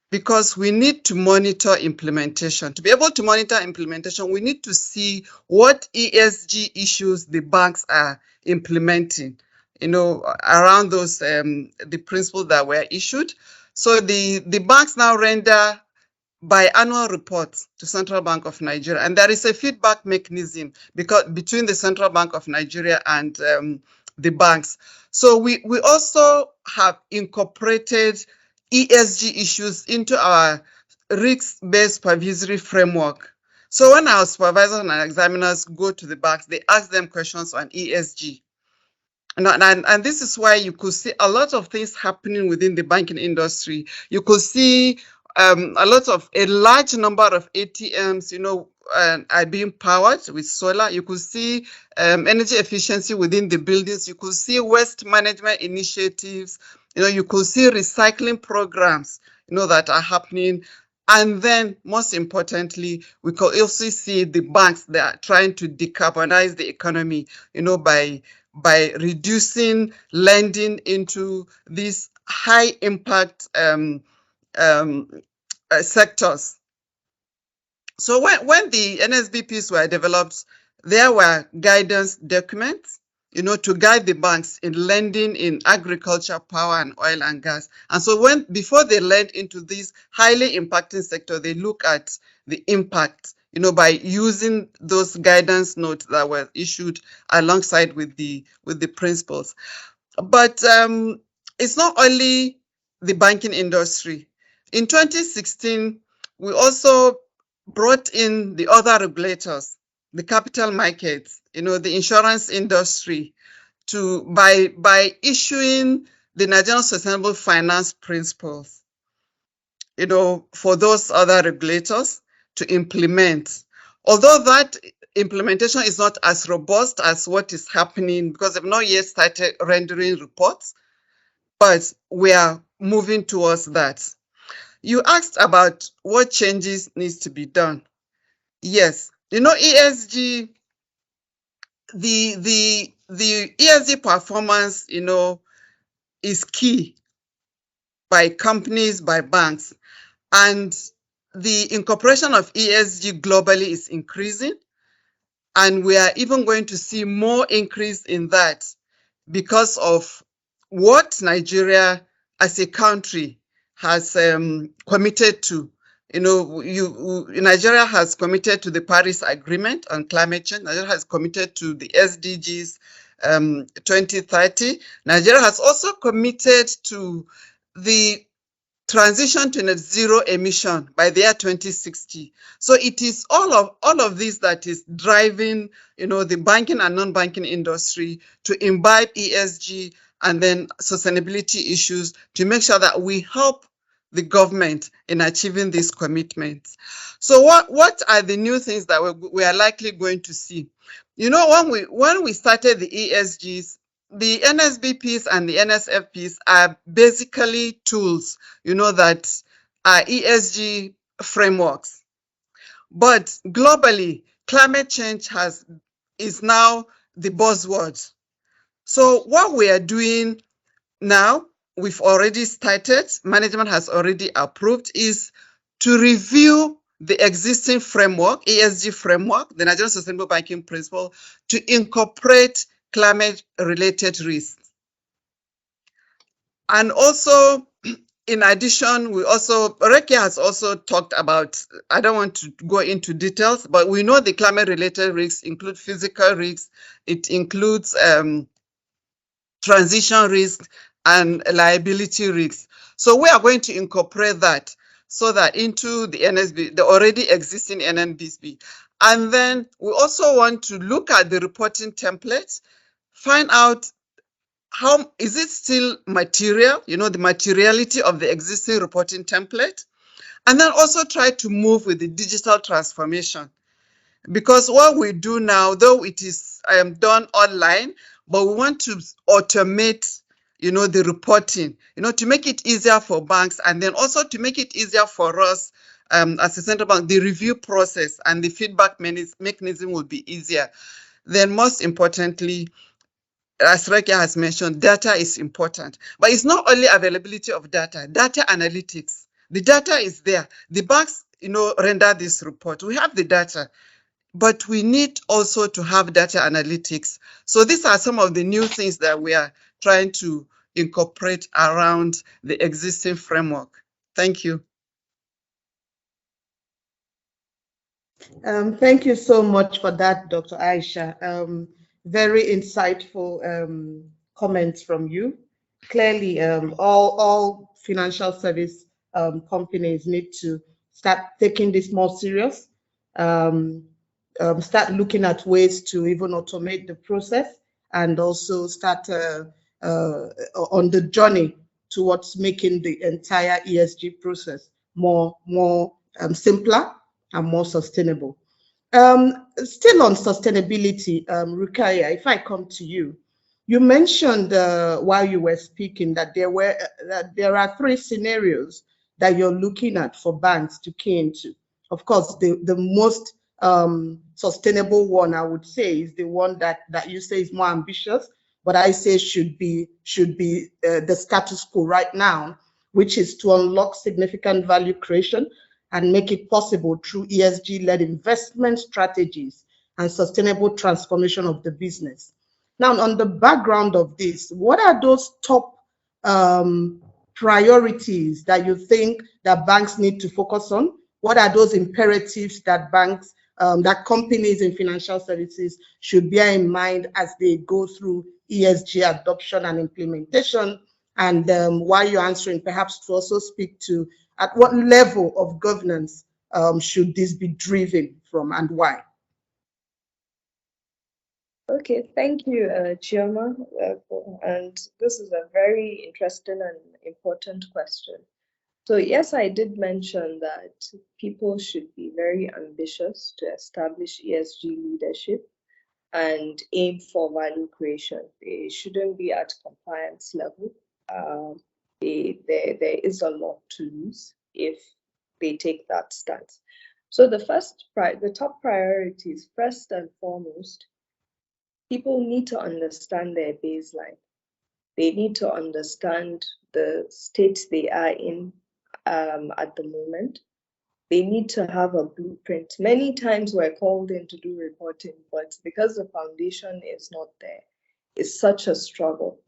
because we need to monitor implementation. To be able to monitor implementation, we need to see what ESG issues the banks are implementing, around those the principles that were issued. So the banks now render biannual reports to Central Bank of Nigeria, and there is a feedback mechanism between the Central Bank of Nigeria and the banks. So we also have incorporated ESG issues into our risk-based supervisory framework. So when our supervisors and our examiners go to the banks, they ask them questions on ESG. And this is why you could see a lot of things happening within the banking industry. You could see a large number of ATMs, are being powered with solar. You could see energy efficiency within the buildings. You could see waste management initiatives. You could see recycling programs, that are happening. And then, most importantly, we could also see the banks that are trying to decarbonize the economy, by reducing lending into these high impact sectors. So when the NSBPs were developed, there were guidance documents, to guide the banks in lending in agriculture, power, and oil and gas. And so before they lend into these highly impacting sector, they look at the impact, by using those guidance notes that were issued alongside with the principles. But it's not only the banking industry. In 2016, we also brought in the other regulators, the capital markets, the insurance industry, by issuing the Nigerian Sustainable Finance Principles, for those other regulators to implement. Although that implementation is not as robust as what is happening because they've not yet started rendering reports, but we are moving towards that. You asked about what changes needs to be done. Yes, ESG, the ESG performance, is key by companies, by banks, and the incorporation of ESG globally is increasing, and we are even going to see more increase in that because of what Nigeria as a country has committed to. Nigeria has committed to the Paris Agreement on climate change. Nigeria has committed to the SDGs 2030. Nigeria has also committed to the transition to net zero emission by the year 2060. So it is all of this that is driving, the banking and non-banking industry to imbibe ESG and then sustainability issues to make sure that we help the government in achieving these commitments. So what are the new things that we are likely going to see? When we started the ESGs, the NSBPs and the NSFPs are basically tools, that are ESG frameworks. But globally, climate change is now the buzzword. So what we are doing now, we've already started, management has already approved, is to review the existing framework, ESG framework, the Nigerian Sustainable Banking Principle, to incorporate climate-related risks. And also, in addition, Rekia has also talked about, I don't want to go into details, but we know the climate-related risks include physical risks, it includes transition risks and liability risks. So we are going to incorporate that so that into the NSB, the already existing NNBSB. And then we also want to look at the reporting templates, find out how is it still material, the materiality of the existing reporting template, and then also try to move with the digital transformation. Because what we do now, though it is done online, but we want to automate, the reporting, to make it easier for banks, and then also to make it easier for us as a central bank. The review process and the feedback mechanism will be easier. Then most importantly, as Rekia has mentioned, data is important. But it's not only availability of data analytics. The data is there. The banks, render this report. We have the data. But we need also to have data analytics. So these are some of the new things that we are trying to incorporate around the existing framework. Thank you. Thank you so much for that, Dr. Aisha. Very insightful comments from you. Clearly, all financial service companies need to start taking this more serious. Start looking at ways to even automate the process and also start on the journey towards making the entire ESG process more simpler and more sustainable. Still on sustainability, Rukaya, if I come to you, you mentioned while you were speaking that there are 3 scenarios that you're looking at for banks to key into. Of course, the most sustainable one, I would say, is the one that you say is more ambitious, but I say should be the status quo right now, which is to unlock significant value creation and make it possible through ESG-led investment strategies and sustainable transformation of the business. Now, on the background of this, what are those top priorities that you think that banks need to focus on? What are those imperatives that banks, that companies in financial services should bear in mind as they go through ESG adoption and implementation? And while you're answering, perhaps to also speak to at what level of governance should this be driven from and why? Okay, thank you, Chioma, and this is a very interesting and important question. So yes, I did mention that people should be very ambitious to establish ESG leadership and aim for value creation. They shouldn't be at compliance level. There is a lot to lose if they take that stance. So the top priorities, first and foremost, people need to understand their baseline. They need to understand the state they are in at the moment. They need to have a blueprint. Many times we're called in to do reporting, but because the foundation is not there, it's such a struggle.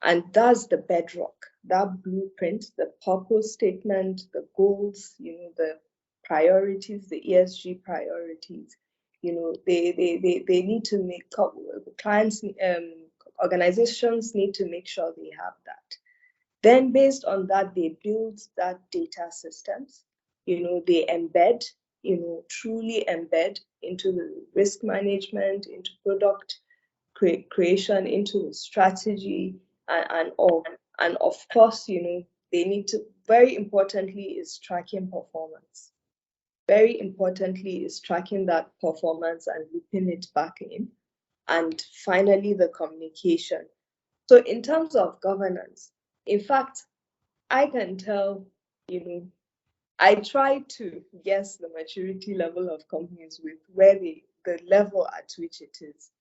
And that's the bedrock, that blueprint, the purpose statement, the goals, the priorities, the ESG priorities. They need to make clients, organizations need to make sure they have that. Then based on that, they build that data systems. They embed, truly embed into the risk management, into product creation, into the strategy, and all. And of course, they need to, very importantly, is tracking performance. Very importantly is tracking that performance and looping it back in. And finally, the communication. So in terms of governance, in fact, I can tell, I try to guess the maturity level of companies with the level at which it is.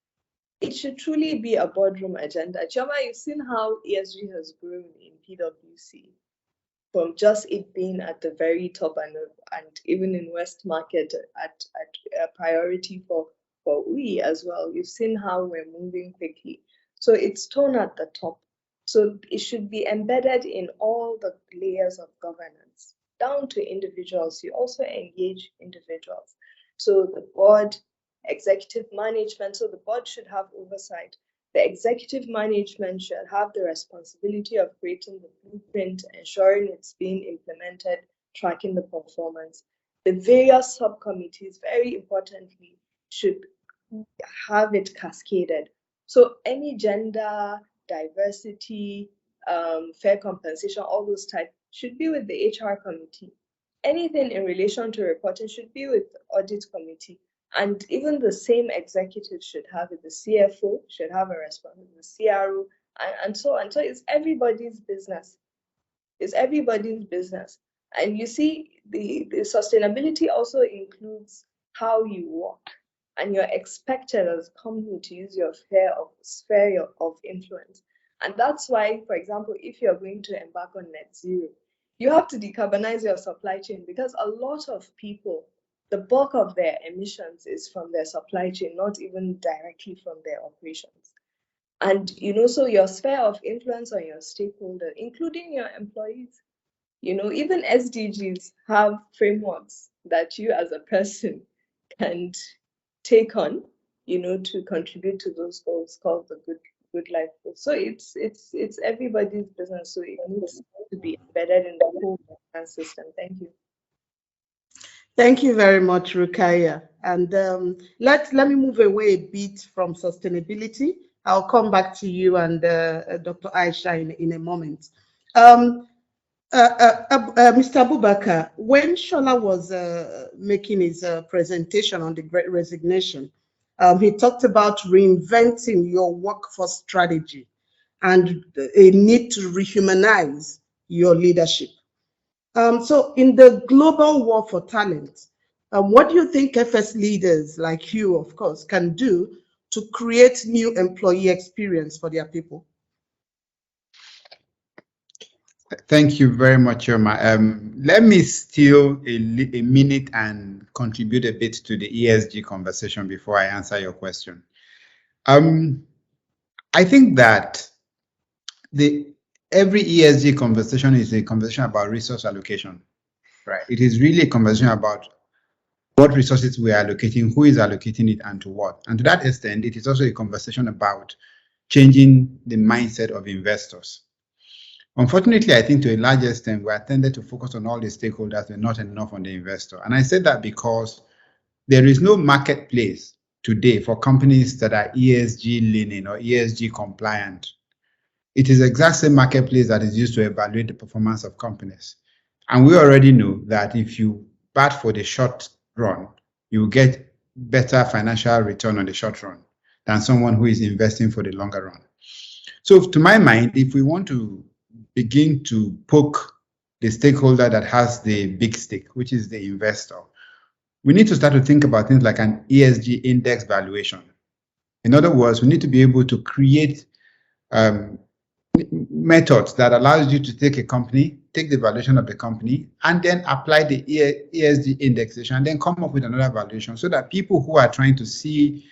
It should truly be a boardroom agenda. Chioma, you've seen how ESG has grown in PwC, from just it being at the very top and even in West Market at a priority for Uyi as well. You've seen how we're moving quickly. So it's torn at the top. So it should be embedded in all the layers of governance, down to individuals. You also engage individuals. So the board, executive management, so the board should have oversight. The executive management should have the responsibility of creating the blueprint, ensuring it's being implemented, tracking the performance. The various subcommittees, very importantly, should have it cascaded. So any gender, diversity, fair compensation, all those types should be with the HR committee. Anything in relation to reporting should be with the audit committee. And even the same executive should have it. The CFO should have a response, the CRO, and so on. So it's everybody's business. It's everybody's business. And you see, the sustainability also includes how you work. And you're expected as a company to use your sphere of influence. And that's why, for example, if you're going to embark on net zero, you have to decarbonize your supply chain, because a lot of people, the bulk of their emissions is from their supply chain, not even directly from their operations. And so your sphere of influence on your stakeholder, including your employees, even SDGs have frameworks that you as a person can take on, to contribute to those goals, called the good life goals. So it's everybody's business. So it needs to be embedded in the whole system. Thank you. Thank you very much, Rukaya. And let me move away a bit from sustainability. I'll come back to you and Dr. Aisha in a moment. Mr. Abubakar, when Shola was making his presentation on the Great Resignation, he talked about reinventing your workforce strategy and a need to rehumanize your leadership. So in the global war for talent, what do you think FS leaders like you, of course, can do to create new employee experience for their people? Thank you very much, Chioma. Let me steal a minute and contribute a bit to the ESG conversation before I answer your question. I think that every ESG conversation is a conversation about resource allocation, right? It is really a conversation about what resources we are allocating, who is allocating it, and to what. And to that extent, it is also a conversation about changing the mindset of investors. Unfortunately, I think to a large extent, we are tended to focus on all the stakeholders and not enough on the investor. And I said that because there is no marketplace today for companies that are ESG leaning or ESG compliant. It is the exact same marketplace that is used to evaluate the performance of companies. And we already know that if you bat for the short run, you will get better financial return on the short run than someone who is investing for the longer run. So to my mind, if we want to begin to poke the stakeholder that has the big stick, which is the investor, we need to start to think about things like an ESG index valuation. In other words, we need to be able to create methods that allows you to take a company, take the valuation of the company, and then apply the ESG indexation, and then come up with another valuation so that people who are trying to see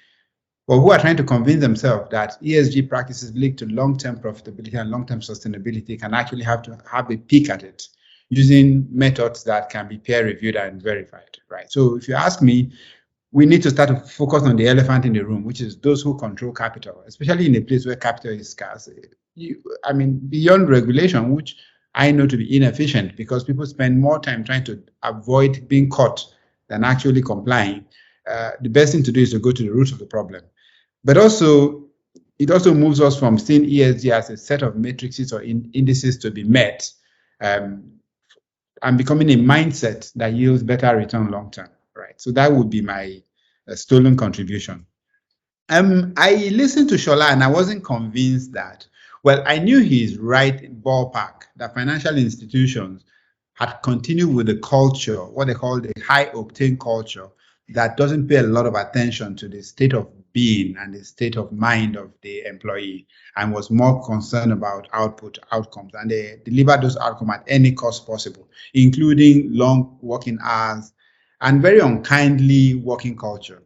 or who are trying to convince themselves that ESG practices lead to long-term profitability and long-term sustainability can actually have a peek at it using methods that can be peer-reviewed and verified, right? So if you ask me, we need to start to focus on the elephant in the room, which is those who control capital, especially in a place where capital is scarce. Beyond regulation, which I know to be inefficient because people spend more time trying to avoid being caught than actually complying. The best thing to do is to go to the root of the problem. But also, it also moves us from seeing ESG as a set of matrices or indices to be met and becoming a mindset that yields better return long term, right? So that would be my stolen contribution. I listened to Shola and I wasn't convinced that, well, I knew he's right ballpark, that financial institutions had continued with the culture, what they call the high octane culture, that doesn't pay a lot of attention to the state of being and the state of mind of the employee and was more concerned about outcomes, and they deliver those outcomes at any cost possible, including long working hours and very unkindly working culture.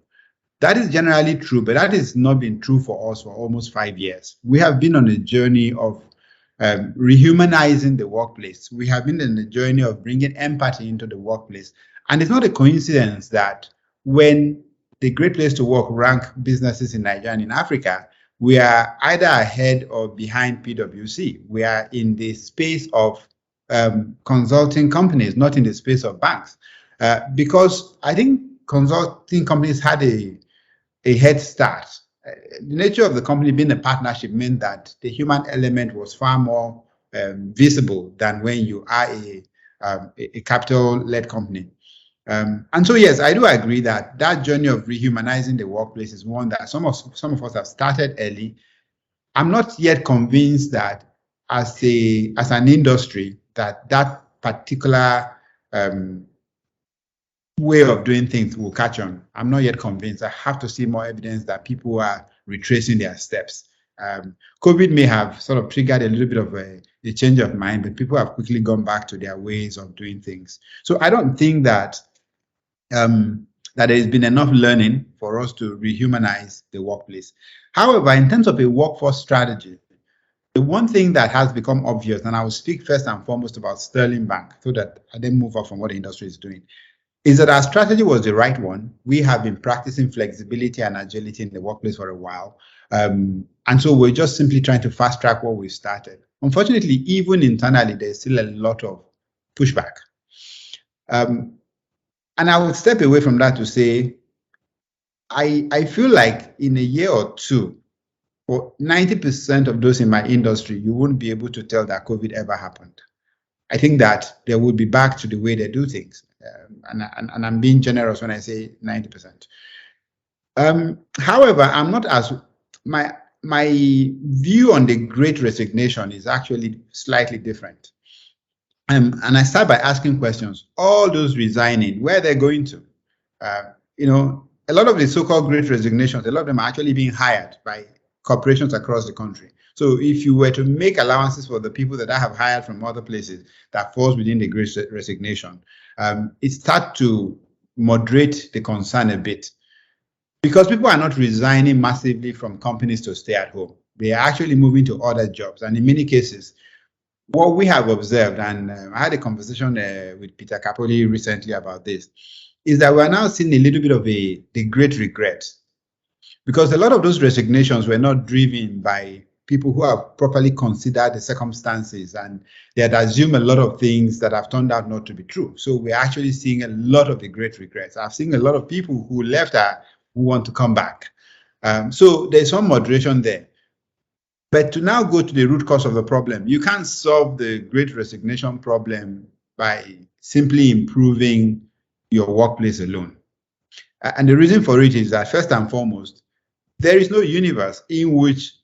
That is generally true, but that has not been true for us for almost 5 years. We have been on a journey of rehumanizing the workplace. We have been on a journey of bringing empathy into the workplace. And it's not a coincidence that when the Great Place to Work rank businesses in Nigeria and in Africa, we are either ahead or behind PwC. We are in the space of consulting companies, not in the space of banks. Because I think consulting companies had a head start. The nature of the company being a partnership meant that the human element was far more visible than when you are a capital-led company. And so, yes, I do agree that journey of rehumanizing the workplace is one that some of us have started early. I'm not yet convinced that as an industry that particular way of doing things will catch on. I'm not yet convinced. I have to see more evidence that people are retracing their steps. COVID may have sort of triggered a little bit of a change of mind, but people have quickly gone back to their ways of doing things. So I don't think that that there has been enough learning for us to rehumanize the workplace. However, in terms of a workforce strategy, the one thing that has become obvious, and I will speak first and foremost about Sterling Bank so that I then move on from what the industry is doing, is that our strategy was the right one. We have been practicing flexibility and agility in the workplace for a while. And so we're just simply trying to fast track what we started. Unfortunately, even internally, there's still a lot of pushback. And I would step away from that to say, I feel like in a year or two, for 90% of those in my industry, you wouldn't be able to tell that COVID ever happened. I think that they would be back to the way they do things. And I'm being generous when I say 90%. However, I'm not as my view on the Great Resignation is actually slightly different. And I start by asking questions. All those resigning, where they're going to? A lot of the so-called Great Resignations, a lot of them are actually being hired by corporations across the country. So if you were to make allowances for the people that I have hired from other places that falls within the Great Resignation, it starts to moderate the concern a bit. Because people are not resigning massively from companies to stay at home. They are actually moving to other jobs. And in many cases, what we have observed, and I had a conversation with Peter Capoli recently about this, is that we're now seeing a little bit of the great regret. Because a lot of those resignations were not driven by people who have properly considered the circumstances, and they had assumed a lot of things that have turned out not to be true. So we're actually seeing a lot of the great regrets. I've seen a lot of people who left who want to come back. So there's some moderation there. But to now go to the root cause of the problem, you can't solve the Great Resignation problem by simply improving your workplace alone. And the reason for it is that, first and foremost, there is no universe in which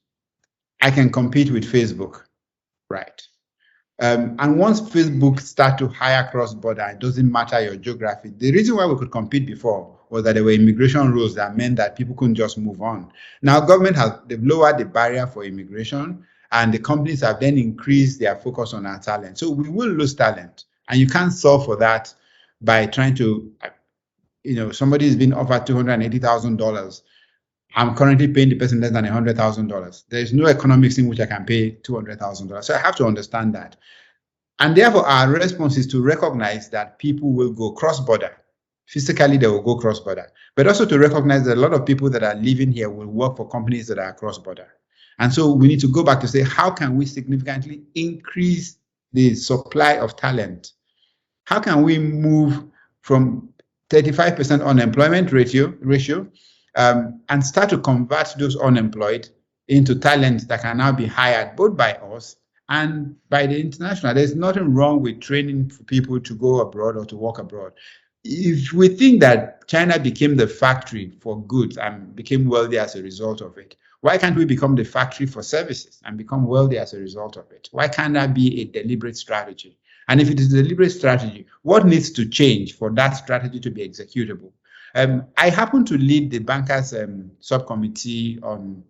I can compete with Facebook, right? And once Facebook start to hire cross-border, it doesn't matter your geography. The reason why we could compete before was that there were immigration rules that meant that people couldn't just move on. Now, government they've lowered the barrier for immigration, and the companies have then increased their focus on our talent. So we will lose talent, and you can't solve for that by trying to, somebody is being offered $280,000. I'm currently paying the person less than $100,000. There's no economics in which I can pay $200,000. So I have to understand that. And therefore, our response is to recognize that people will go cross-border. Physically, they will go cross-border. But also to recognize that a lot of people that are living here will work for companies that are cross-border. And so we need to go back to say, how can we significantly increase the supply of talent? How can we move from 35% unemployment ratio and start to convert those unemployed into talent that can now be hired both by us and by the international? There's nothing wrong with training for people to go abroad or to work abroad. If we think that China became the factory for goods and became wealthy as a result of it, why can't we become the factory for services and become wealthy as a result of it? Why can't that be a deliberate strategy? And if it is a deliberate strategy, what needs to change for that strategy to be executable? I happen to lead the bankers subcommittee on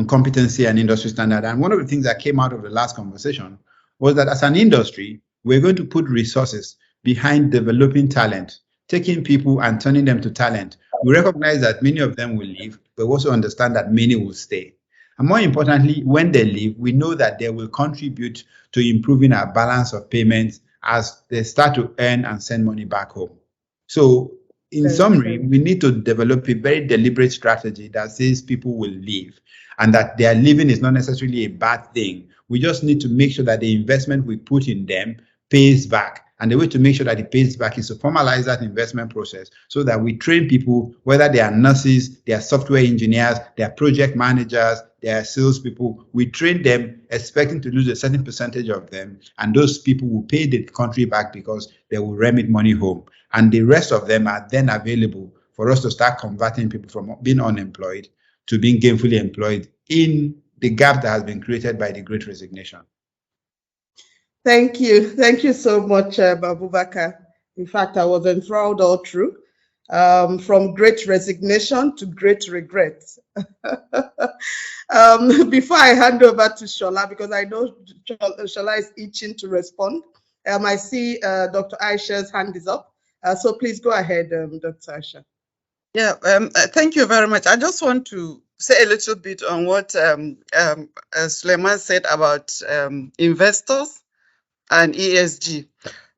competency and industry standard. And one of the things that came out of the last conversation was that as an industry, we're going to put resources behind developing talent, taking people and turning them to talent. We recognize that many of them will leave, but we also understand that many will stay. And more importantly, when they leave, we know that they will contribute to improving our balance of payments as they start to earn and send money back home. So in summary, we need to develop a very deliberate strategy that says people will leave and that their leaving is not necessarily a bad thing. We just need to make sure that the investment we put in them pays back. And the way to make sure that it pays back is to formalize that investment process so that we train people, whether they are nurses, they are software engineers, they are project managers, they are salespeople. We train them expecting to lose a certain percentage of them, and those people will pay the country back because they will remit money home. And the rest of them are then available for us to start converting people from being unemployed to being gainfully employed in the gap that has been created by the Great Resignation. Thank you. Thank you so much, Abubakar. In fact, I was enthralled all through, from great resignation to great regret. Before I hand over to Shola, because I know Shola is itching to respond, I see Dr. Aisha's hand is up. So please go ahead, Dr. Aisha. Yeah, thank you very much. I just want to say a little bit on what Suleiman said about investors and ESG.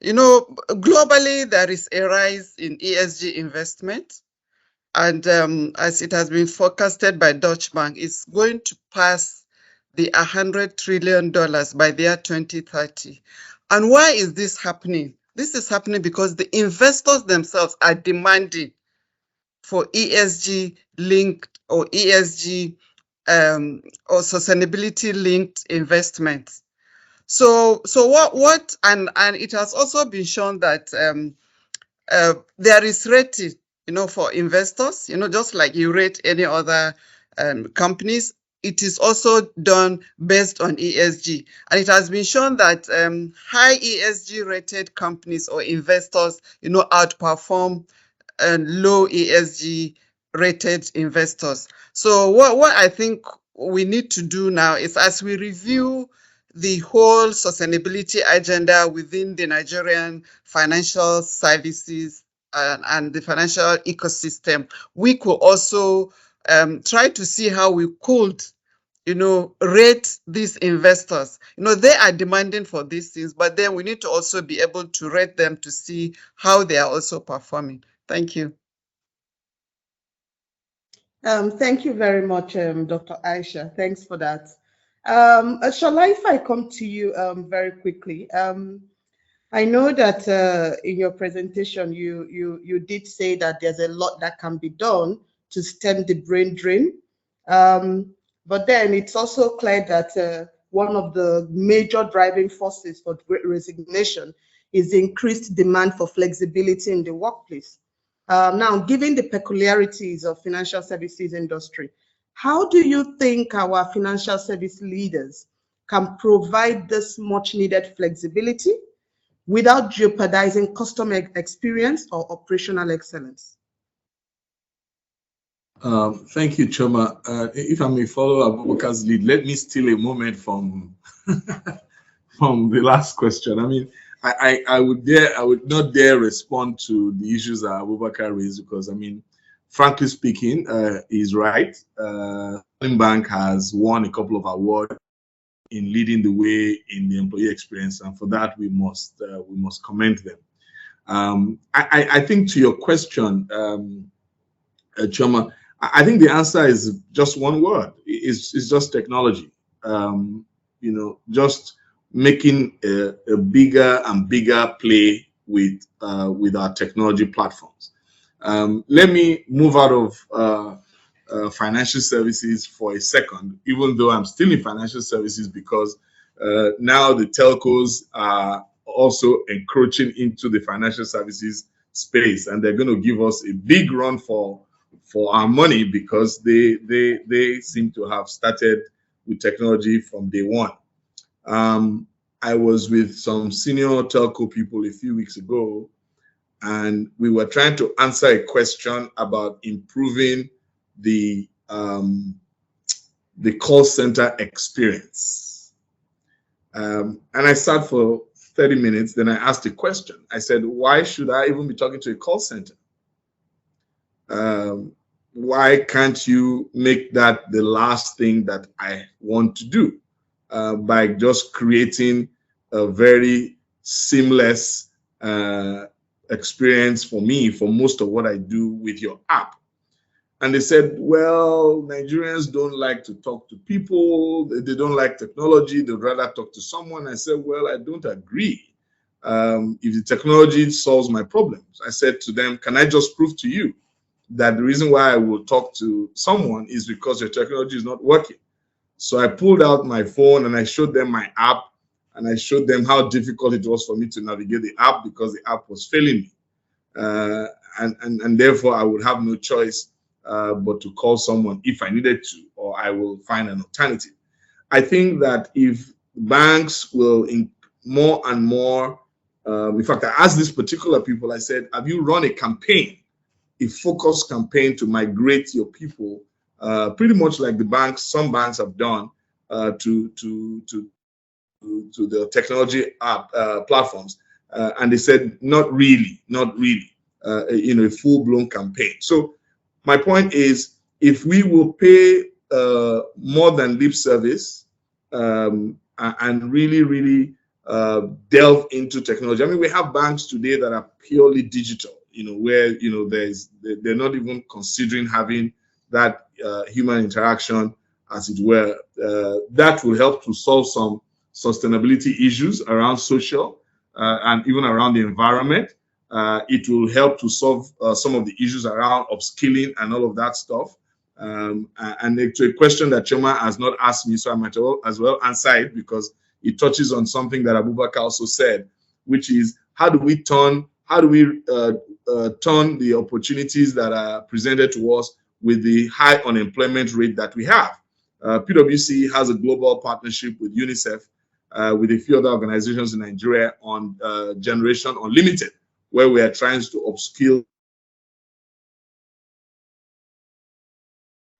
You know, globally, there is a rise in ESG investment. And as it has been forecasted by Deutsche Bank, it's going to pass the $100 trillion by the year 2030. And why is this happening? This is happening because the investors themselves are demanding for ESG linked or ESG or sustainability linked investments. So what and it has also been shown that there is rating, for investors, just like you rate any other companies. It is also done based on ESG, and it has been shown that high ESG rated companies or investors, outperform low ESG rated investors. So what I think we need to do now is, as we review the whole sustainability agenda within the Nigerian financial services and the financial ecosystem, we could also try to see how we could rate these investors. They are demanding for these things, but then we need to also be able to rate them to see how they are also performing. Thank you. Thank you very much, Dr. Aisha. Thanks for that. Shala, if I come to you very quickly, I know that in your presentation, you did say that there's a lot that can be done to stem the brain drain. But then it's also clear that one of the major driving forces for great resignation is the increased demand for flexibility in the workplace. Now, given the peculiarities of financial services industry, how do you think our financial service leaders can provide this much needed flexibility without jeopardizing customer experience or operational excellence? Thank you, Chioma. If I may follow Abubakar's lead, let me steal a moment from from the last question. I mean, I would not dare respond to the issues that Abubakar raised, because I mean, frankly speaking, he's right. Bank has won a couple of awards in leading the way in the employee experience, and for that we must commend them. I think to your question, Chioma, I think the answer is just one word. It's just technology. Just making a bigger and bigger play with our technology platforms. Let me move out of financial services for a second, even though I'm still in financial services, because now the telcos are also encroaching into the financial services space, and they're going to give us a big run for our money, because they seem to have started with technology from day one. I was with some senior telco people a few weeks ago, and we were trying to answer a question about improving the call center experience. And I sat for 30 minutes, then I asked a question. I said, why should I even be talking to a call center? Why can't you make that the last thing that I want to do by just creating a very seamless experience for me for most of what I do with your app? And they said, well, Nigerians don't like to talk to people. They don't like technology. They'd rather talk to someone. I said, well, I don't agree. If the technology solves my problems, I said to them, can I just prove to you that the reason why I will talk to someone is because your technology is not working? So I pulled out my phone and I showed them my app, and I showed them how difficult it was for me to navigate the app because the app was failing me. And therefore I would have no choice but to call someone if I needed to, or I will find an alternative. I think that if banks will more and more, in fact, I asked these particular people, I said, have you run a campaign, a focused campaign to migrate your people, pretty much like some banks have done to the technology app platforms? And they said, not really, a full-blown campaign. So my point is, if we will pay more than lip service and really delve into technology. I mean, we have banks today that are purely digital, where they're not even considering having that human interaction, as it were. That will help to solve some sustainability issues around social and even around the environment. It will help to solve some of the issues around upskilling and all of that stuff. And to a question that Chioma has not asked me, so I might as well answer it, because it touches on something that Abubakar also said, which is how do we turn the opportunities that are presented to us with the high unemployment rate that we have. PwC has a global partnership with UNICEF, with a few other organizations in Nigeria on Generation Unlimited, where we are trying to upskill.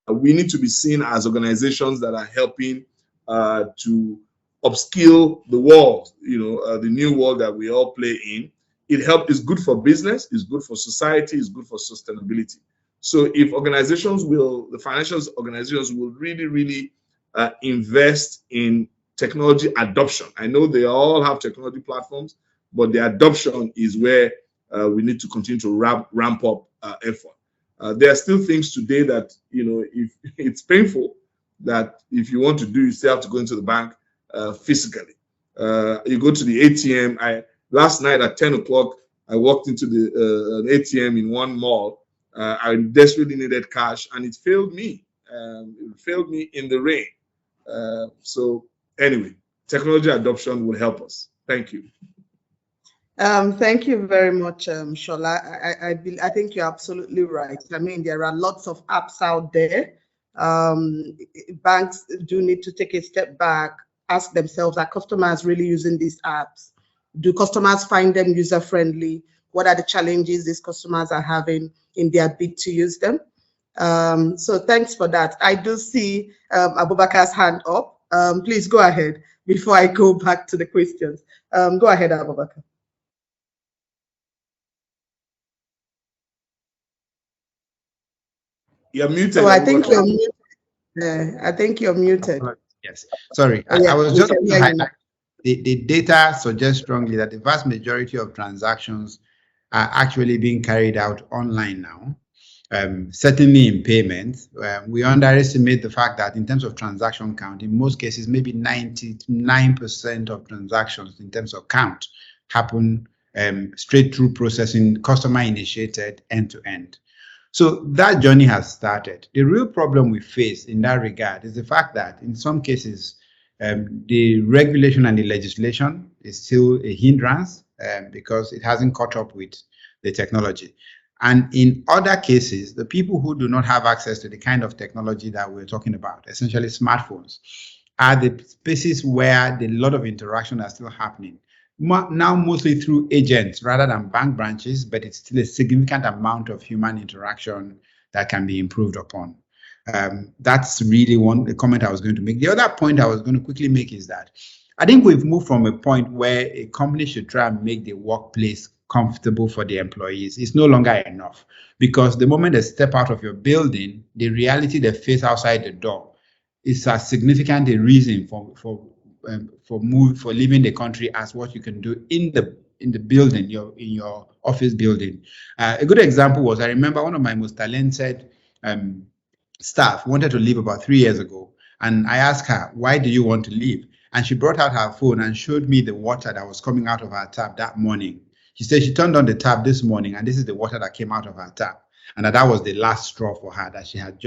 We need to be seen as organizations that are helping to upskill the world, the new world that we all play in. It's good for business, it's good for society, it's good for sustainability. So if the financial organizations will really, really invest in technology adoption. I know they all have technology platforms, but the adoption is where we need to continue to ramp up effort. There are still things today that, if it's painful, that if you want to do, you still have to go into the bank physically. You go to the ATM. Last night at 10 o'clock, I walked into the ATM in one mall. I desperately needed cash, and it failed me. It failed me in the rain. So anyway, technology adoption will help us. Thank you. Thank you very much, Shola. I think you're absolutely right. I mean, there are lots of apps out there. Banks do need to take a step back, ask themselves, are customers really using these apps? Do customers find them user-friendly? What are the challenges these customers are having in their bid to use them? So thanks for that. I do see Abubakar's hand up. Please go ahead before I go back to the questions. Go ahead, Abubakar. You're muted. So I think you're muted. I think you're muted. Yes, sorry. I was just highlighting the data suggests strongly that the vast majority of transactions are actually being carried out online now. Certainly in payments, we underestimate the fact that in terms of transaction count, in most cases, maybe 99% of transactions in terms of count happen straight through processing, customer initiated, end to end. So that journey has started. The real problem we face in that regard is the fact that in some cases, the regulation and the legislation is still a hindrance because it hasn't caught up with the technology. And in other cases, the people who do not have access to the kind of technology that we're talking about, essentially smartphones, are the spaces where a lot of interaction are still happening. Now mostly through agents rather than bank branches, but it's still a significant amount of human interaction that can be improved upon. That's really the comment I was going to make. The other point I was going to quickly make is that I think we've moved from a point where a company should try and make the workplace comfortable for the employees. It's no longer enough, because the moment they step out of your building, the reality they face outside the door is as significant a reason for leaving the country as what you can do in the building, in your office building. A good example was, I remember one of my most talented staff wanted to leave about 3 years ago, and I asked her, why do you want to leave? And she brought out her phone and showed me the water that was coming out of her tap that morning. She said she turned on the tap this morning, and this is the water that came out of her tap, and that was the last straw for her, that she had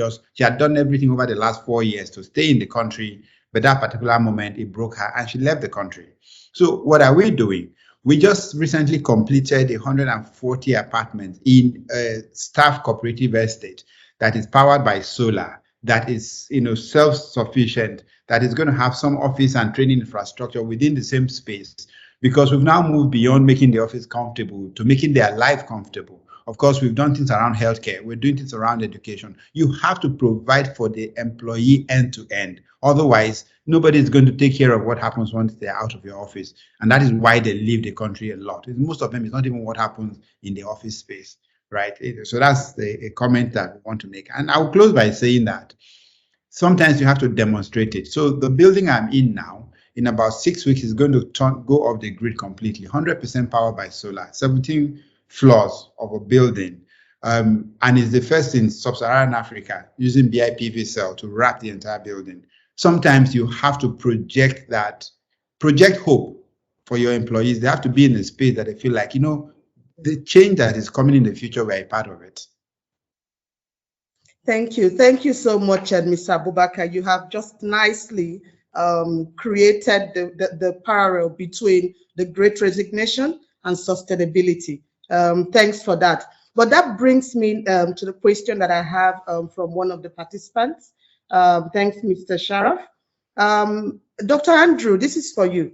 done everything over the last 4 years to stay in the country. But that particular moment, it broke her and she left the country. So what are we doing? We just recently completed 140 apartments in a staff cooperative estate that is powered by solar, that is self-sufficient, that is going to have some office and training infrastructure within the same space, because we've now moved beyond making the office comfortable to making their life comfortable. Of course, we've done things around healthcare. We're doing things around education. You have to provide for the employee end to end. Otherwise, nobody is going to take care of what happens once they're out of your office. And that is why they leave the country a lot. Most of them, it's not even what happens in the office space, right? So that's a comment that we want to make. And I'll close by saying that sometimes you have to demonstrate it. So the building I'm in now, in about 6 weeks, is going to go off the grid completely, 100% powered by solar, 17 floors of a building, and is the first in sub-Saharan Africa using BIPV cell to wrap the entire building. Sometimes you have to project hope for your employees. They have to be in a space that they feel like, the change that is coming in the future, we're a part of it. Thank you. Thank you so much, Mr. Abubakar. You have just nicely created the parallel between the Great Resignation and sustainability. Thanks for that. But that brings me to the question that I have from one of the participants. Thanks, Mr. Sharaf. Dr. Andrew, this is for you.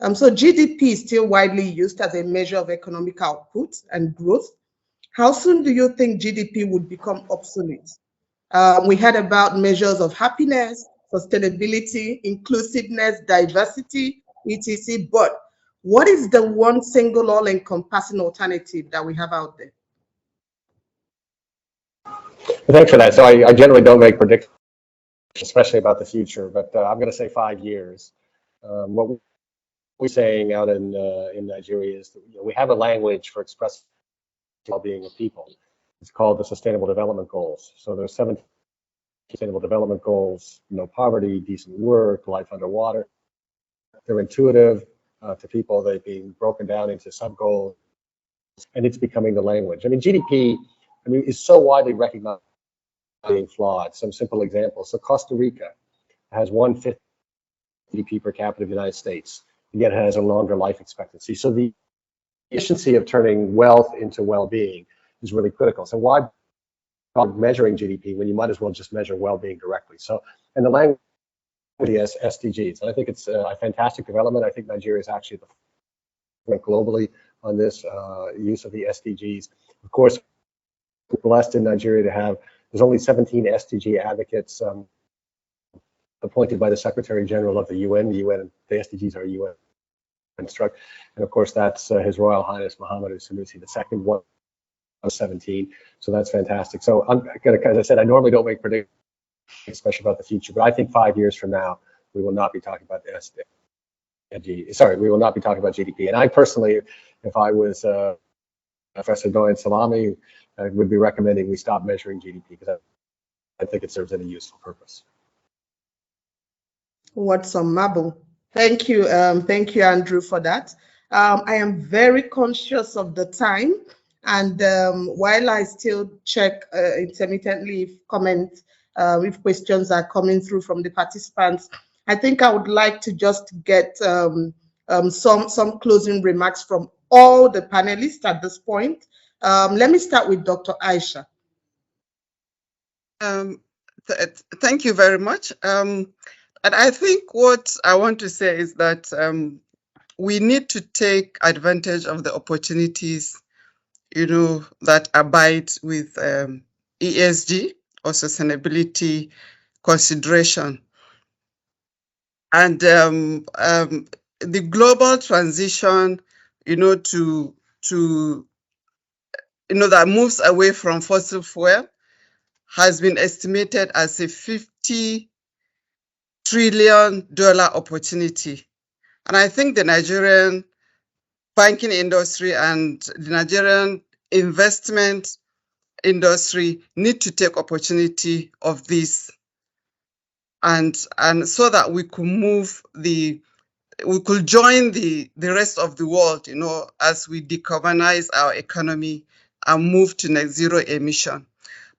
So GDP is still widely used as a measure of economic output and growth. How soon do you think GDP would become obsolete? We heard about measures of happiness, sustainability, inclusiveness, diversity, etc. But what is the one single all-encompassing alternative that we have out there? Thanks for that. So I generally don't make predictions, especially about the future, but I'm going to say 5 years. What we're saying out in Nigeria is that, we have a language for expressing well-being of people. It's called the Sustainable Development Goals. So there's 7 Sustainable Development Goals: no poverty, decent work, life underwater. They're intuitive to people. They've been broken down into sub-goals, and it's becoming the language. I mean, GDP, is so widely recognized being flawed. Some simple examples. So Costa Rica has 1/5 GDP per capita of the United States, and yet it has a longer life expectancy. So the efficiency of turning wealth into well-being is really critical. So why bother measuring GDP when you might as well just measure well-being directly? So, and the language is SDGs, and I think it's a fantastic development. I think Nigeria is actually the front globally on this use of the SDGs. Of course, we're blessed in Nigeria to have, there's only 17 SDG advocates appointed by the Secretary General of the UN. The SDGs are UN construct, and of course that's His Royal Highness Muhammadu Sanusi II, one of 17. So that's fantastic. So I'm gonna, as I said, I normally don't make predictions, especially about the future, but I think 5 years from now we will not be talking about the SDG. Sorry, we will not be talking about GDP. And I personally, if I was Professor Doyen Salami, I would be recommending we stop measuring GDP because I think it serves any useful purpose. What some marble. Thank you, Andrew, for that. I am very conscious of the time, and while I still check intermittently if questions are coming through from the participants, I think I would like to just get some closing remarks from all the panelists at this point. Let me start with Dr. Aisha. Thank you very much. And I think what I want to say is that we need to take advantage of the opportunities, that abide with ESG or sustainability consideration. And the global transition, that moves away from fossil fuel has been estimated as a $50 trillion opportunity. And I think the Nigerian banking industry and the Nigerian investment industry need to take opportunity of this, and so that we could join the rest of the world, as we decarbonize our economy and move to net zero emission.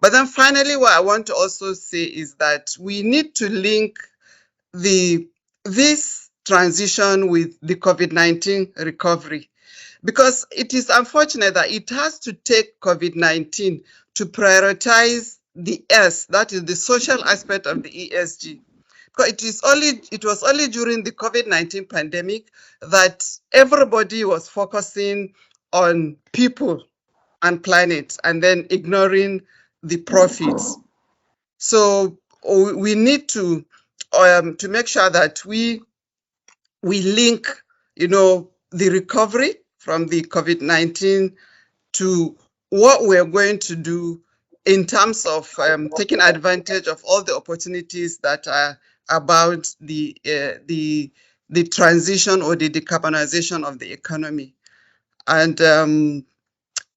But then finally, what I want to also say is that we need to link this transition with the COVID-19 recovery, because it is unfortunate that it has to take COVID-19 to prioritize the S, that is the social aspect of the ESG. Because it was only during the COVID-19 pandemic that everybody was focusing on people and planet and then ignoring the profits. So we need to make sure that we link, the recovery from the COVID-19 to what we're going to do in terms of taking advantage of all the opportunities that are about the transition or the decarbonization of the economy. And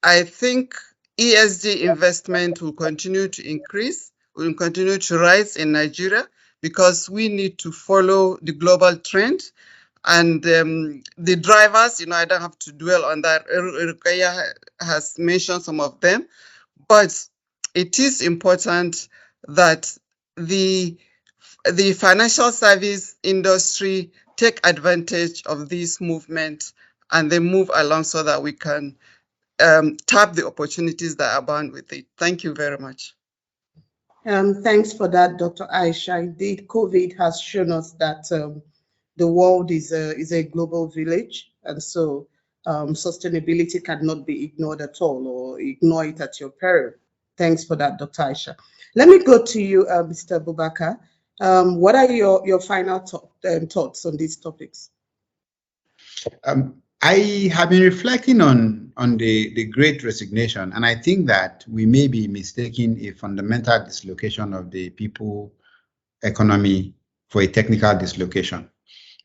I think ESG investment will continue to increase, will continue to rise in Nigeria, because we need to follow the global trend. And the drivers, I don't have to dwell on that. Rukaya has mentioned some of them, but it is important that the the financial service industry take advantage of this movement and they move along so that we can tap the opportunities that abound with it. Thank you very much. Thanks for that, Dr. Aisha. Indeed, COVID has shown us that the world is a global village, and so sustainability cannot be ignored at all or ignore it at your peril. Thanks for that, Dr. Aisha. Let me go to you, Mr. Abubakar. What are your final thoughts on these topics? I have been reflecting on the Great Resignation, and I think that we may be mistaking a fundamental dislocation of the people economy for a technical dislocation.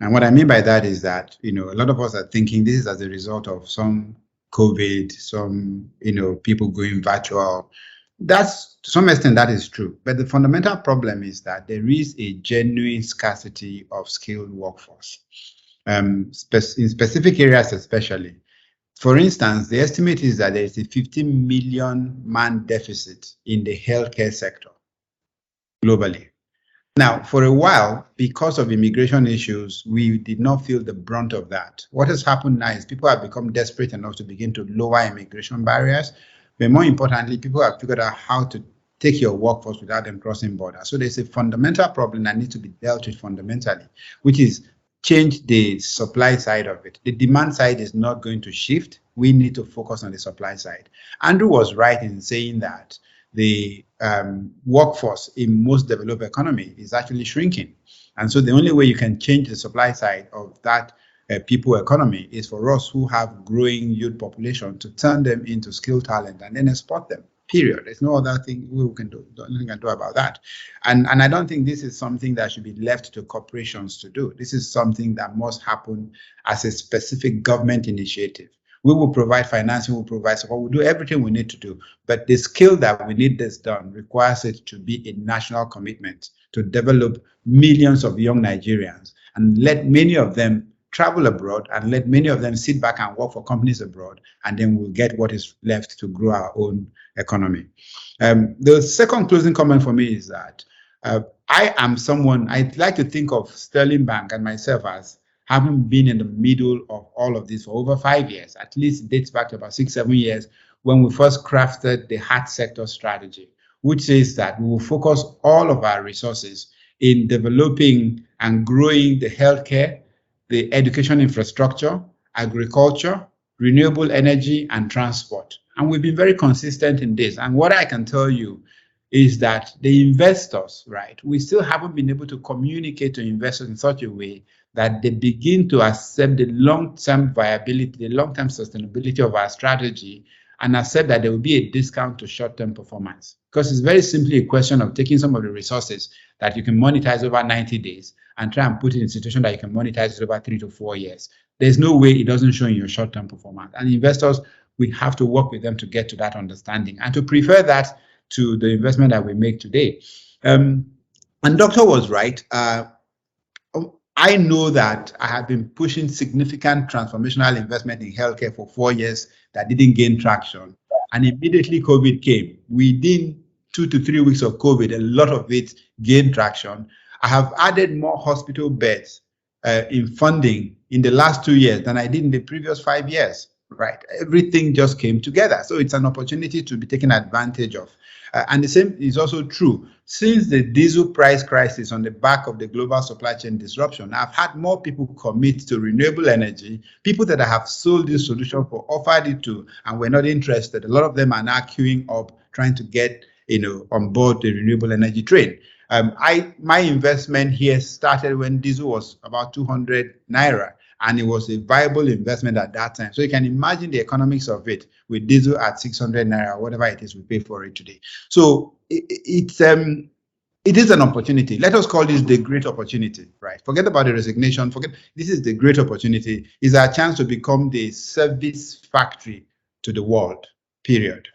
And what I mean by that is that, a lot of us are thinking this is as a result of some COVID, some, people going virtual. That's, to some extent, that is true. But the fundamental problem is that there is a genuine scarcity of skilled workforce. In specific areas especially. For instance, the estimate is that there is a 15 million man deficit in the healthcare sector globally. Now, for a while, because of immigration issues, we did not feel the brunt of that. What has happened now is people have become desperate enough to begin to lower immigration barriers. But more importantly, people have figured out how to take your workforce without them crossing borders. So there's a fundamental problem that needs to be dealt with fundamentally, which is change the supply side of it. The demand side is not going to shift. We need to focus on the supply side. Andrew was right in saying that the workforce in most developed economy is actually shrinking. And so the only way you can change the supply side of that people economy is for us who have growing youth population to turn them into skilled talent and then export them. Period. There's no other thing we can do. Nothing we can do about that. And I don't think this is something that should be left to corporations to do. This is something that must happen as a specific government initiative. We will provide financing, we'll provide support, we'll do everything we need to do. But the skill that we need this done requires it to be a national commitment to develop millions of young Nigerians and let many of them travel abroad and let many of them sit back and work for companies abroad, and then we'll get what is left to grow our own economy. The second closing comment for me is that I am someone, I'd like to think of Sterling Bank and myself as having been in the middle of all of this for over 5 years, at least dates back to about 6-7 years, when we first crafted the hard sector strategy, which says that we will focus all of our resources in developing and growing the healthcare, the education infrastructure, agriculture, renewable energy, and transport. And we've been very consistent in this. And what I can tell you is that the investors, right, we still haven't been able to communicate to investors in such a way that they begin to accept the long-term viability, the long-term sustainability of our strategy, and accept that there will be a discount to short-term performance. Because it's very simply a question of taking some of the resources that you can monetize over 90 days and try and put it in a situation that you can monetize it over 3 to 4 years. There's no way it doesn't show in your short-term performance. And investors, we have to work with them to get to that understanding and to prefer that to the investment that we make today. And Doctor was right. I know that I have been pushing significant transformational investment in healthcare for 4 years that didn't gain traction. And immediately COVID came. Within 2 to 3 weeks of COVID, a lot of it gained traction. I have added more hospital beds in funding in the last 2 years than I did in the previous 5 years, right? Everything just came together. So it's an opportunity to be taken advantage of. And the same is also true. Since the diesel price crisis on the back of the global supply chain disruption, I've had more people commit to renewable energy, people that I have sold this solution for, offered it to, and were not interested. A lot of them are now queuing up, trying to get on board the renewable energy train. My investment here started when diesel was about 200 naira. And it was a viable investment at that time. So you can imagine the economics of it with diesel at 600 naira, whatever it is we pay for it today. So it is an opportunity. Let us call this the great opportunity, right? Forget about the resignation. This is the great opportunity. It's our chance to become the service factory to the world, period.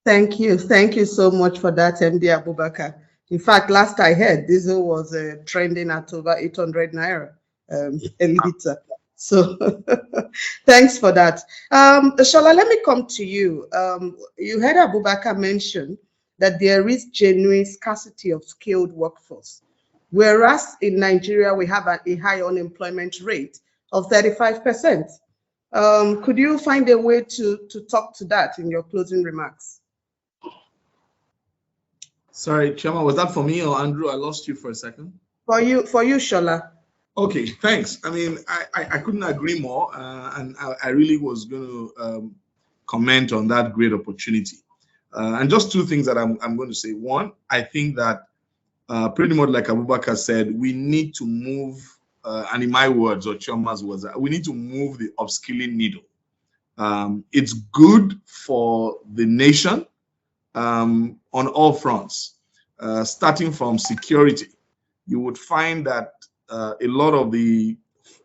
Thank you. Thank you so much for that, MD Abubakar. In fact, last I heard, diesel was trending at over 800 naira. A liter. So thanks for that. Shola, let me come to you. You heard Abubakar mention that there is genuine scarcity of skilled workforce. Whereas in Nigeria, we have a high unemployment rate of 35%. Could you find a way to talk to that in your closing remarks? Sorry, Chioma, was that for me or Andrew? I lost you for a second. For you, Shola. Okay, thanks. I mean, I couldn't agree more, and I really was going to comment on that great opportunity. And just two things that I'm going to say. One, I think that pretty much like Abubakar said, we need to move, and in my words or Chioma's words, we need to move the upskilling needle. It's good for the nation on all fronts, starting from security. You would find that a lot of the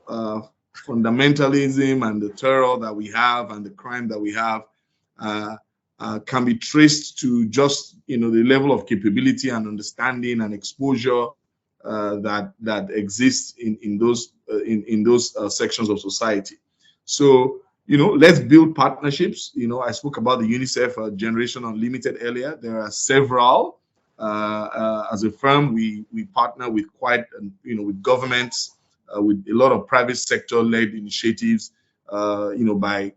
fundamentalism and the terror that we have and the crime that we have can be traced to just the level of capability and understanding and exposure that exists in those sections of society. So let's build partnerships. I spoke about the UNICEF Generation Unlimited earlier. There are several. As a firm, we partner with with governments, with a lot of private sector-led initiatives, by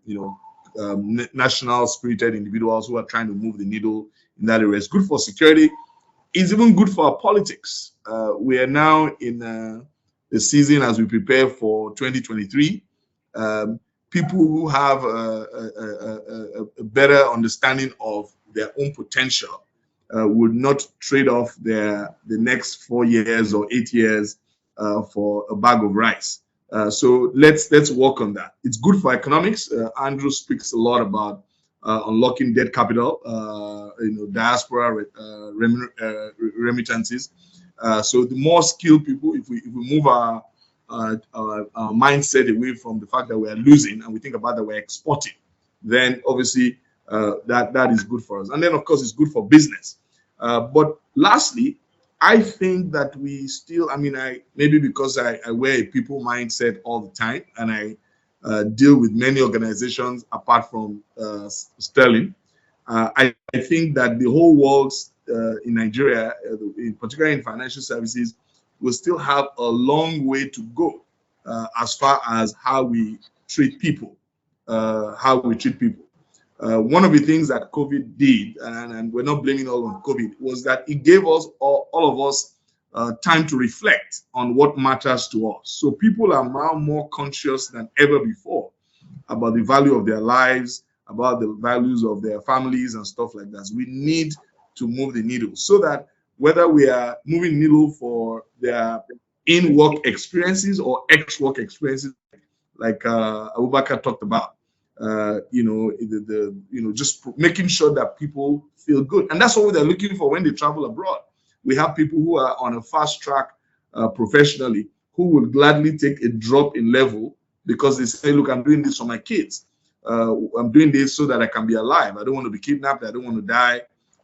national spirited individuals who are trying to move the needle in that area. It's good for security. It's even good for our politics. We are now in the season as we prepare for 2023. People who have a better understanding of their own potential would not trade off the next 4 years or 8 years for a bag of rice. So let's work on that. It's good for economics. Andrew speaks a lot about unlocking debt capital, diaspora remittances. So the more skilled people, if we move our mindset away from the fact that we are losing and we think about that we're exporting, then obviously that is good for us. And then of course it's good for business. But lastly, I think that we still, maybe because I wear a people mindset all the time and I deal with many organizations apart from Sterling, I think that the whole world in Nigeria, particularly in financial services, will still have a long way to go as far as how we treat people, One of the things that COVID did, and we're not blaming all on COVID, was that it gave us, all of us, time to reflect on what matters to us. So people are now more conscious than ever before about the value of their lives, about the values of their families and stuff like that. So we need to move the needle so that whether we are moving the needle for their in-work experiences or ex-work experiences, like Abubakar talked about, just making sure that people feel good. And that's what they're looking for when they travel abroad. We have people who are on a fast track professionally who will gladly take a drop in level because they say, look, I'm doing this for my kids. I'm doing this so that I can be alive. I don't want to be kidnapped. I don't want to die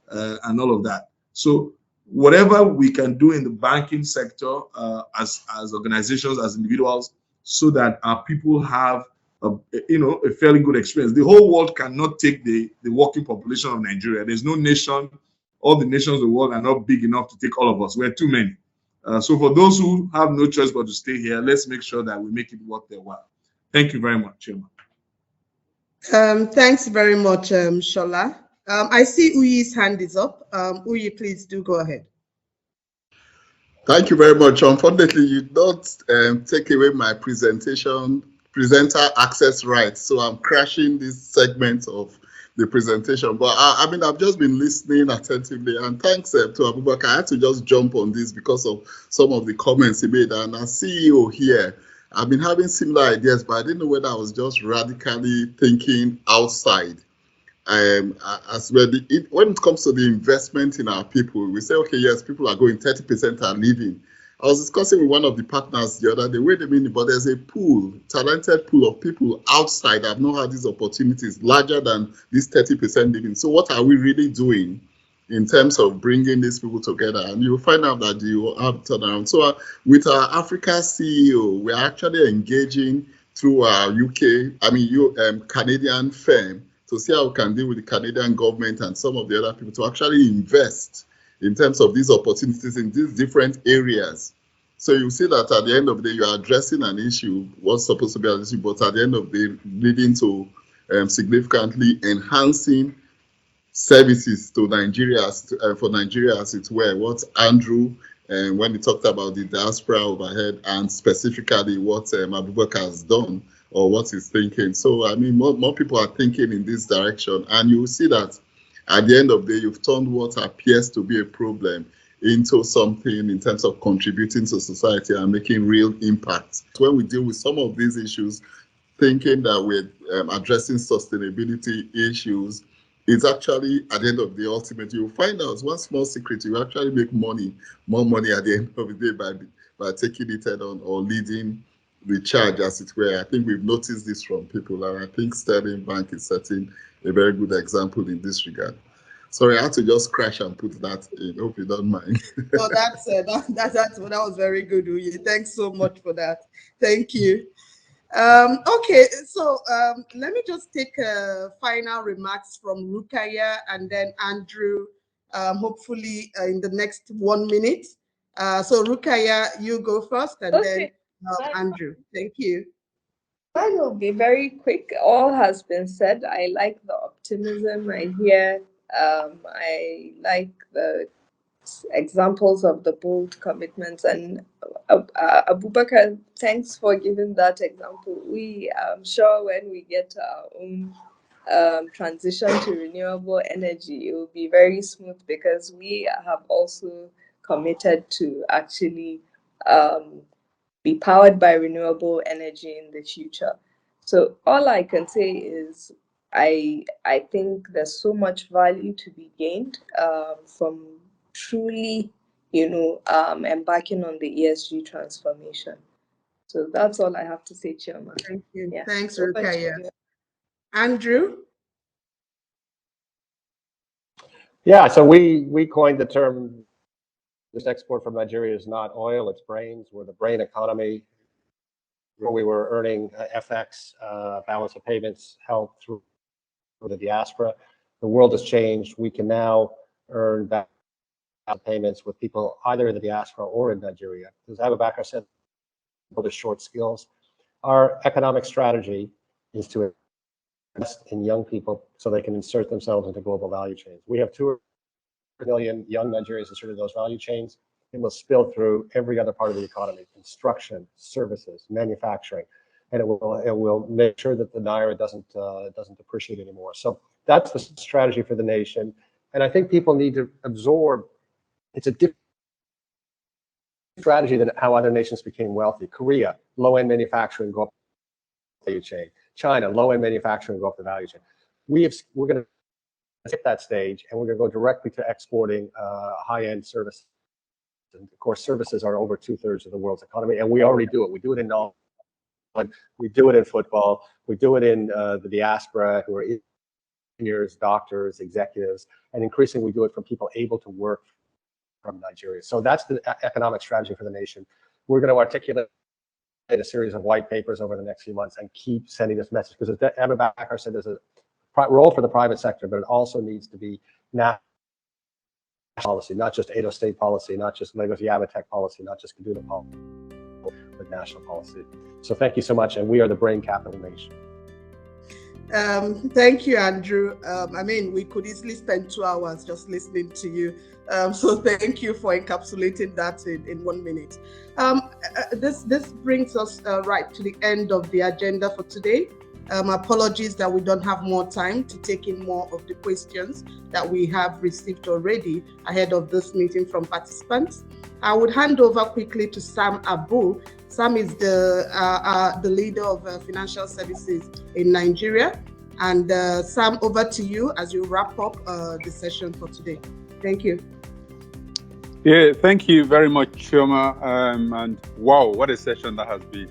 and all of that. So whatever we can do in the banking sector as organizations, as individuals, so that our people have a fairly good experience. The whole world cannot take the working population of Nigeria. There's no nation, all the nations of the world are not big enough to take all of us. We're too many. So for those who have no choice but to stay here, let's make sure that we make it worth their while. Thank you very much, Chioma. Thanks very much, Shola. I see Uyi's hand is up. Uyi, please do go ahead. Thank you very much. Unfortunately, you don't take away my presenter access rights. So I'm crashing this segment of the presentation. But I've just been listening attentively, and thanks to Abubakar. I had to just jump on this because of some of the comments he made. And as CEO here, I've been having similar ideas, but I didn't know whether I was just radically thinking outside. As well, when it comes to the investment in our people, we say, okay, yes, people are going, 30% are leaving. I was discussing with one of the partners the other day, wait a minute, but there's a talented pool of people outside that have not had these opportunities larger than this 30% leaving. So what are we really doing in terms of bringing these people together? And you'll find out that you have turnaround. So with our Africa CEO, we're actually engaging through our Canadian firm to see how we can deal with the Canadian government and some of the other people to actually invest in terms of these opportunities in these different areas. So you see that at the end of the day, you are addressing an issue, what's supposed to be an issue, but at the end of the day, leading to significantly enhancing services to Nigeria, for Nigeria as it were. What Andrew, when he talked about the diaspora overhead and specifically what Abubakar has done or what he's thinking. So, I mean, more people are thinking in this direction. And you will see that at the end of the day, you've turned what appears to be a problem into something in terms of contributing to society and making real impact. When we deal with some of these issues, thinking that we're addressing sustainability issues, it's actually, at the end of the ultimate, you'll find out one small secret, you actually make more money at the end of the day by taking it head on or leading the charge, as it were. I think we've noticed this from people, and I think Sterling Bank is setting a very good example in this regard. Sorry, I had to just crash and put that in. Hope you don't mind. Oh, that was very good, Uyi. Thanks so much for that. Thank you. Okay, so let me just take final remarks from Rukaya and then Andrew, hopefully in the next 1 minute. So Rukaya, you go first, and then Andrew. Thank you. I will be very quick. All has been said. I like the optimism I hear. I like the examples of the bold commitments. And Abubakar, thanks for giving that example. I'm sure when we get our own transition to renewable energy, it will be very smooth because we have also committed to actually be powered by renewable energy in the future. So all I can say is I think there's so much value to be gained from truly, embarking on the ESG transformation. So that's all I have to say, Chioma. Thank you. Yeah. Thanks, Rukaya. Andrew? Yeah, so we coined the term, this export from Nigeria is not oil, it's brains. We're the brain economy. Where we were earning FX, balance of payments, help through the diaspora. The world has changed. We can now earn balance of payments with people either in the diaspora or in Nigeria. As Abubakar said, the short skills. Our economic strategy is to invest in young people so they can insert themselves into global value chains. We have 2 million young Nigerians inserted in those value chains. It will spill through every other part of the economy: construction, services, manufacturing, and it will make sure that the naira doesn't depreciate anymore. So that's the strategy for the nation, and I think people need to absorb. It's a different strategy than how other nations became wealthy. Korea, low-end manufacturing, go up the value chain. China, low-end manufacturing, go up the value chain. We're going to hit that stage, and we're going to go directly to exporting high-end services. And of course, services are over 2/3 of the world's economy, and we already do it. We do it in knowledge, we do it in football, we do it in the diaspora, who are engineers, doctors, executives, and increasingly we do it from people able to work from Nigeria. So that's the economic strategy for the nation. We're going to articulate a series of white papers over the next few months and keep sending this message, because as Abubakar said, there's a role for the private sector, but it also needs to be national policy, not just Edo State policy, not just Lagos Yamatech policy, not just Kaduna policy, but national policy. So thank you so much, and we are the brain capital nation. Thank you, Andrew. I mean, we could easily spend 2 hours just listening to you. So thank you for encapsulating that in 1 minute. This brings us right to the end of the agenda for today. Apologies that we don't have more time to take in more of the questions that we have received already ahead of this meeting from participants. I would hand over quickly to Sam Abu. Sam is the leader of financial services in Nigeria. And Sam, over to you as you wrap up the session for today. Thank you. Yeah, thank you very much, Chioma. And wow, what a session that has been.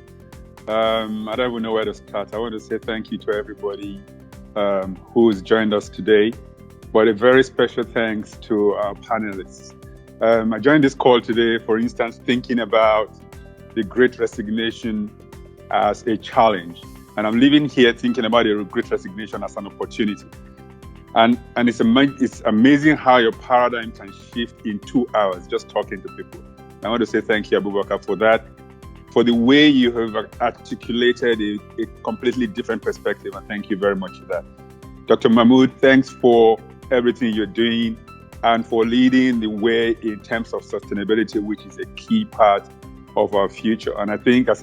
I don't even know where to start. I want to say thank you to everybody who's joined us today, but a very special thanks to our panelists. I joined this call today, for instance, thinking about the Great Resignation as a challenge. And I'm leaving here thinking about the great resignation as an opportunity. And it's amazing how your paradigm can shift in 2 hours just talking to people. I want to say thank you, Abubakar, for that, for the way you have articulated a completely different perspective. And thank you very much for that. Dr. Mahmood, thanks for everything you're doing and for leading the way in terms of sustainability, which is a key part of our future. And I think as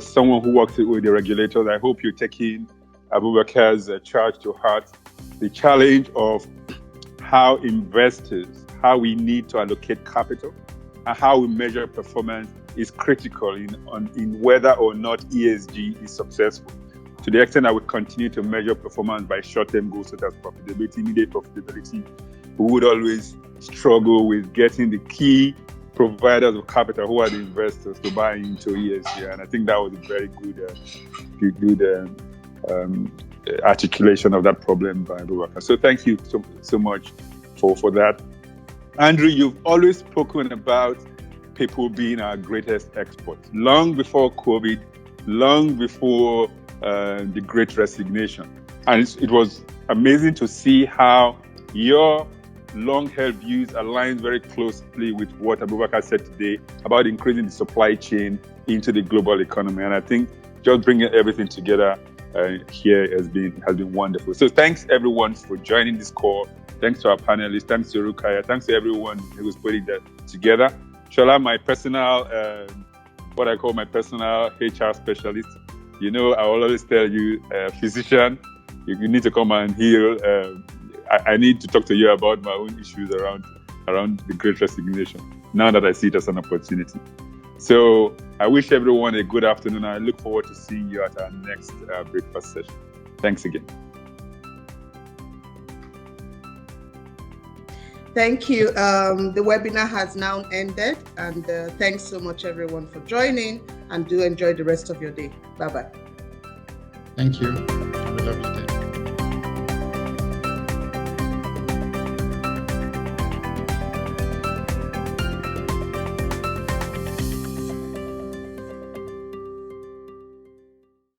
someone who works with the regulators, I hope you're taking Abubakar's charge to heart, the challenge of how we need to allocate capital and how we measure performance is critical in whether or not ESG is successful. To the extent that we continue to measure performance by short-term goals such as profitability, immediate profitability, we would always struggle with getting the key providers of capital, who are the investors, to buy into ESG. And I think that was a very good articulation of that problem by Abubakar. So thank you so much for that. Andrew, you've always spoken about people being our greatest exports, long before COVID, long before the Great Resignation. And it was amazing to see how your long-held views align very closely with what Abubakar said today about increasing the supply chain into the global economy. And I think just bringing everything together here has been wonderful. So thanks everyone for joining this call. Thanks to our panelists. Thanks to Rukaya. Thanks to everyone who was putting that together. Shola, my personal, what I call my personal HR specialist. You know, I always tell you, physician, you need to come and heal. I need to talk to you about my own issues around the Great Resignation, now that I see it as an opportunity. So I wish everyone a good afternoon. I look forward to seeing you at our next breakfast session. Thanks again. Thank you. The webinar has now ended, and thanks so much everyone for joining, and do enjoy the rest of your day. Bye-bye. Thank you. Have a lovely day.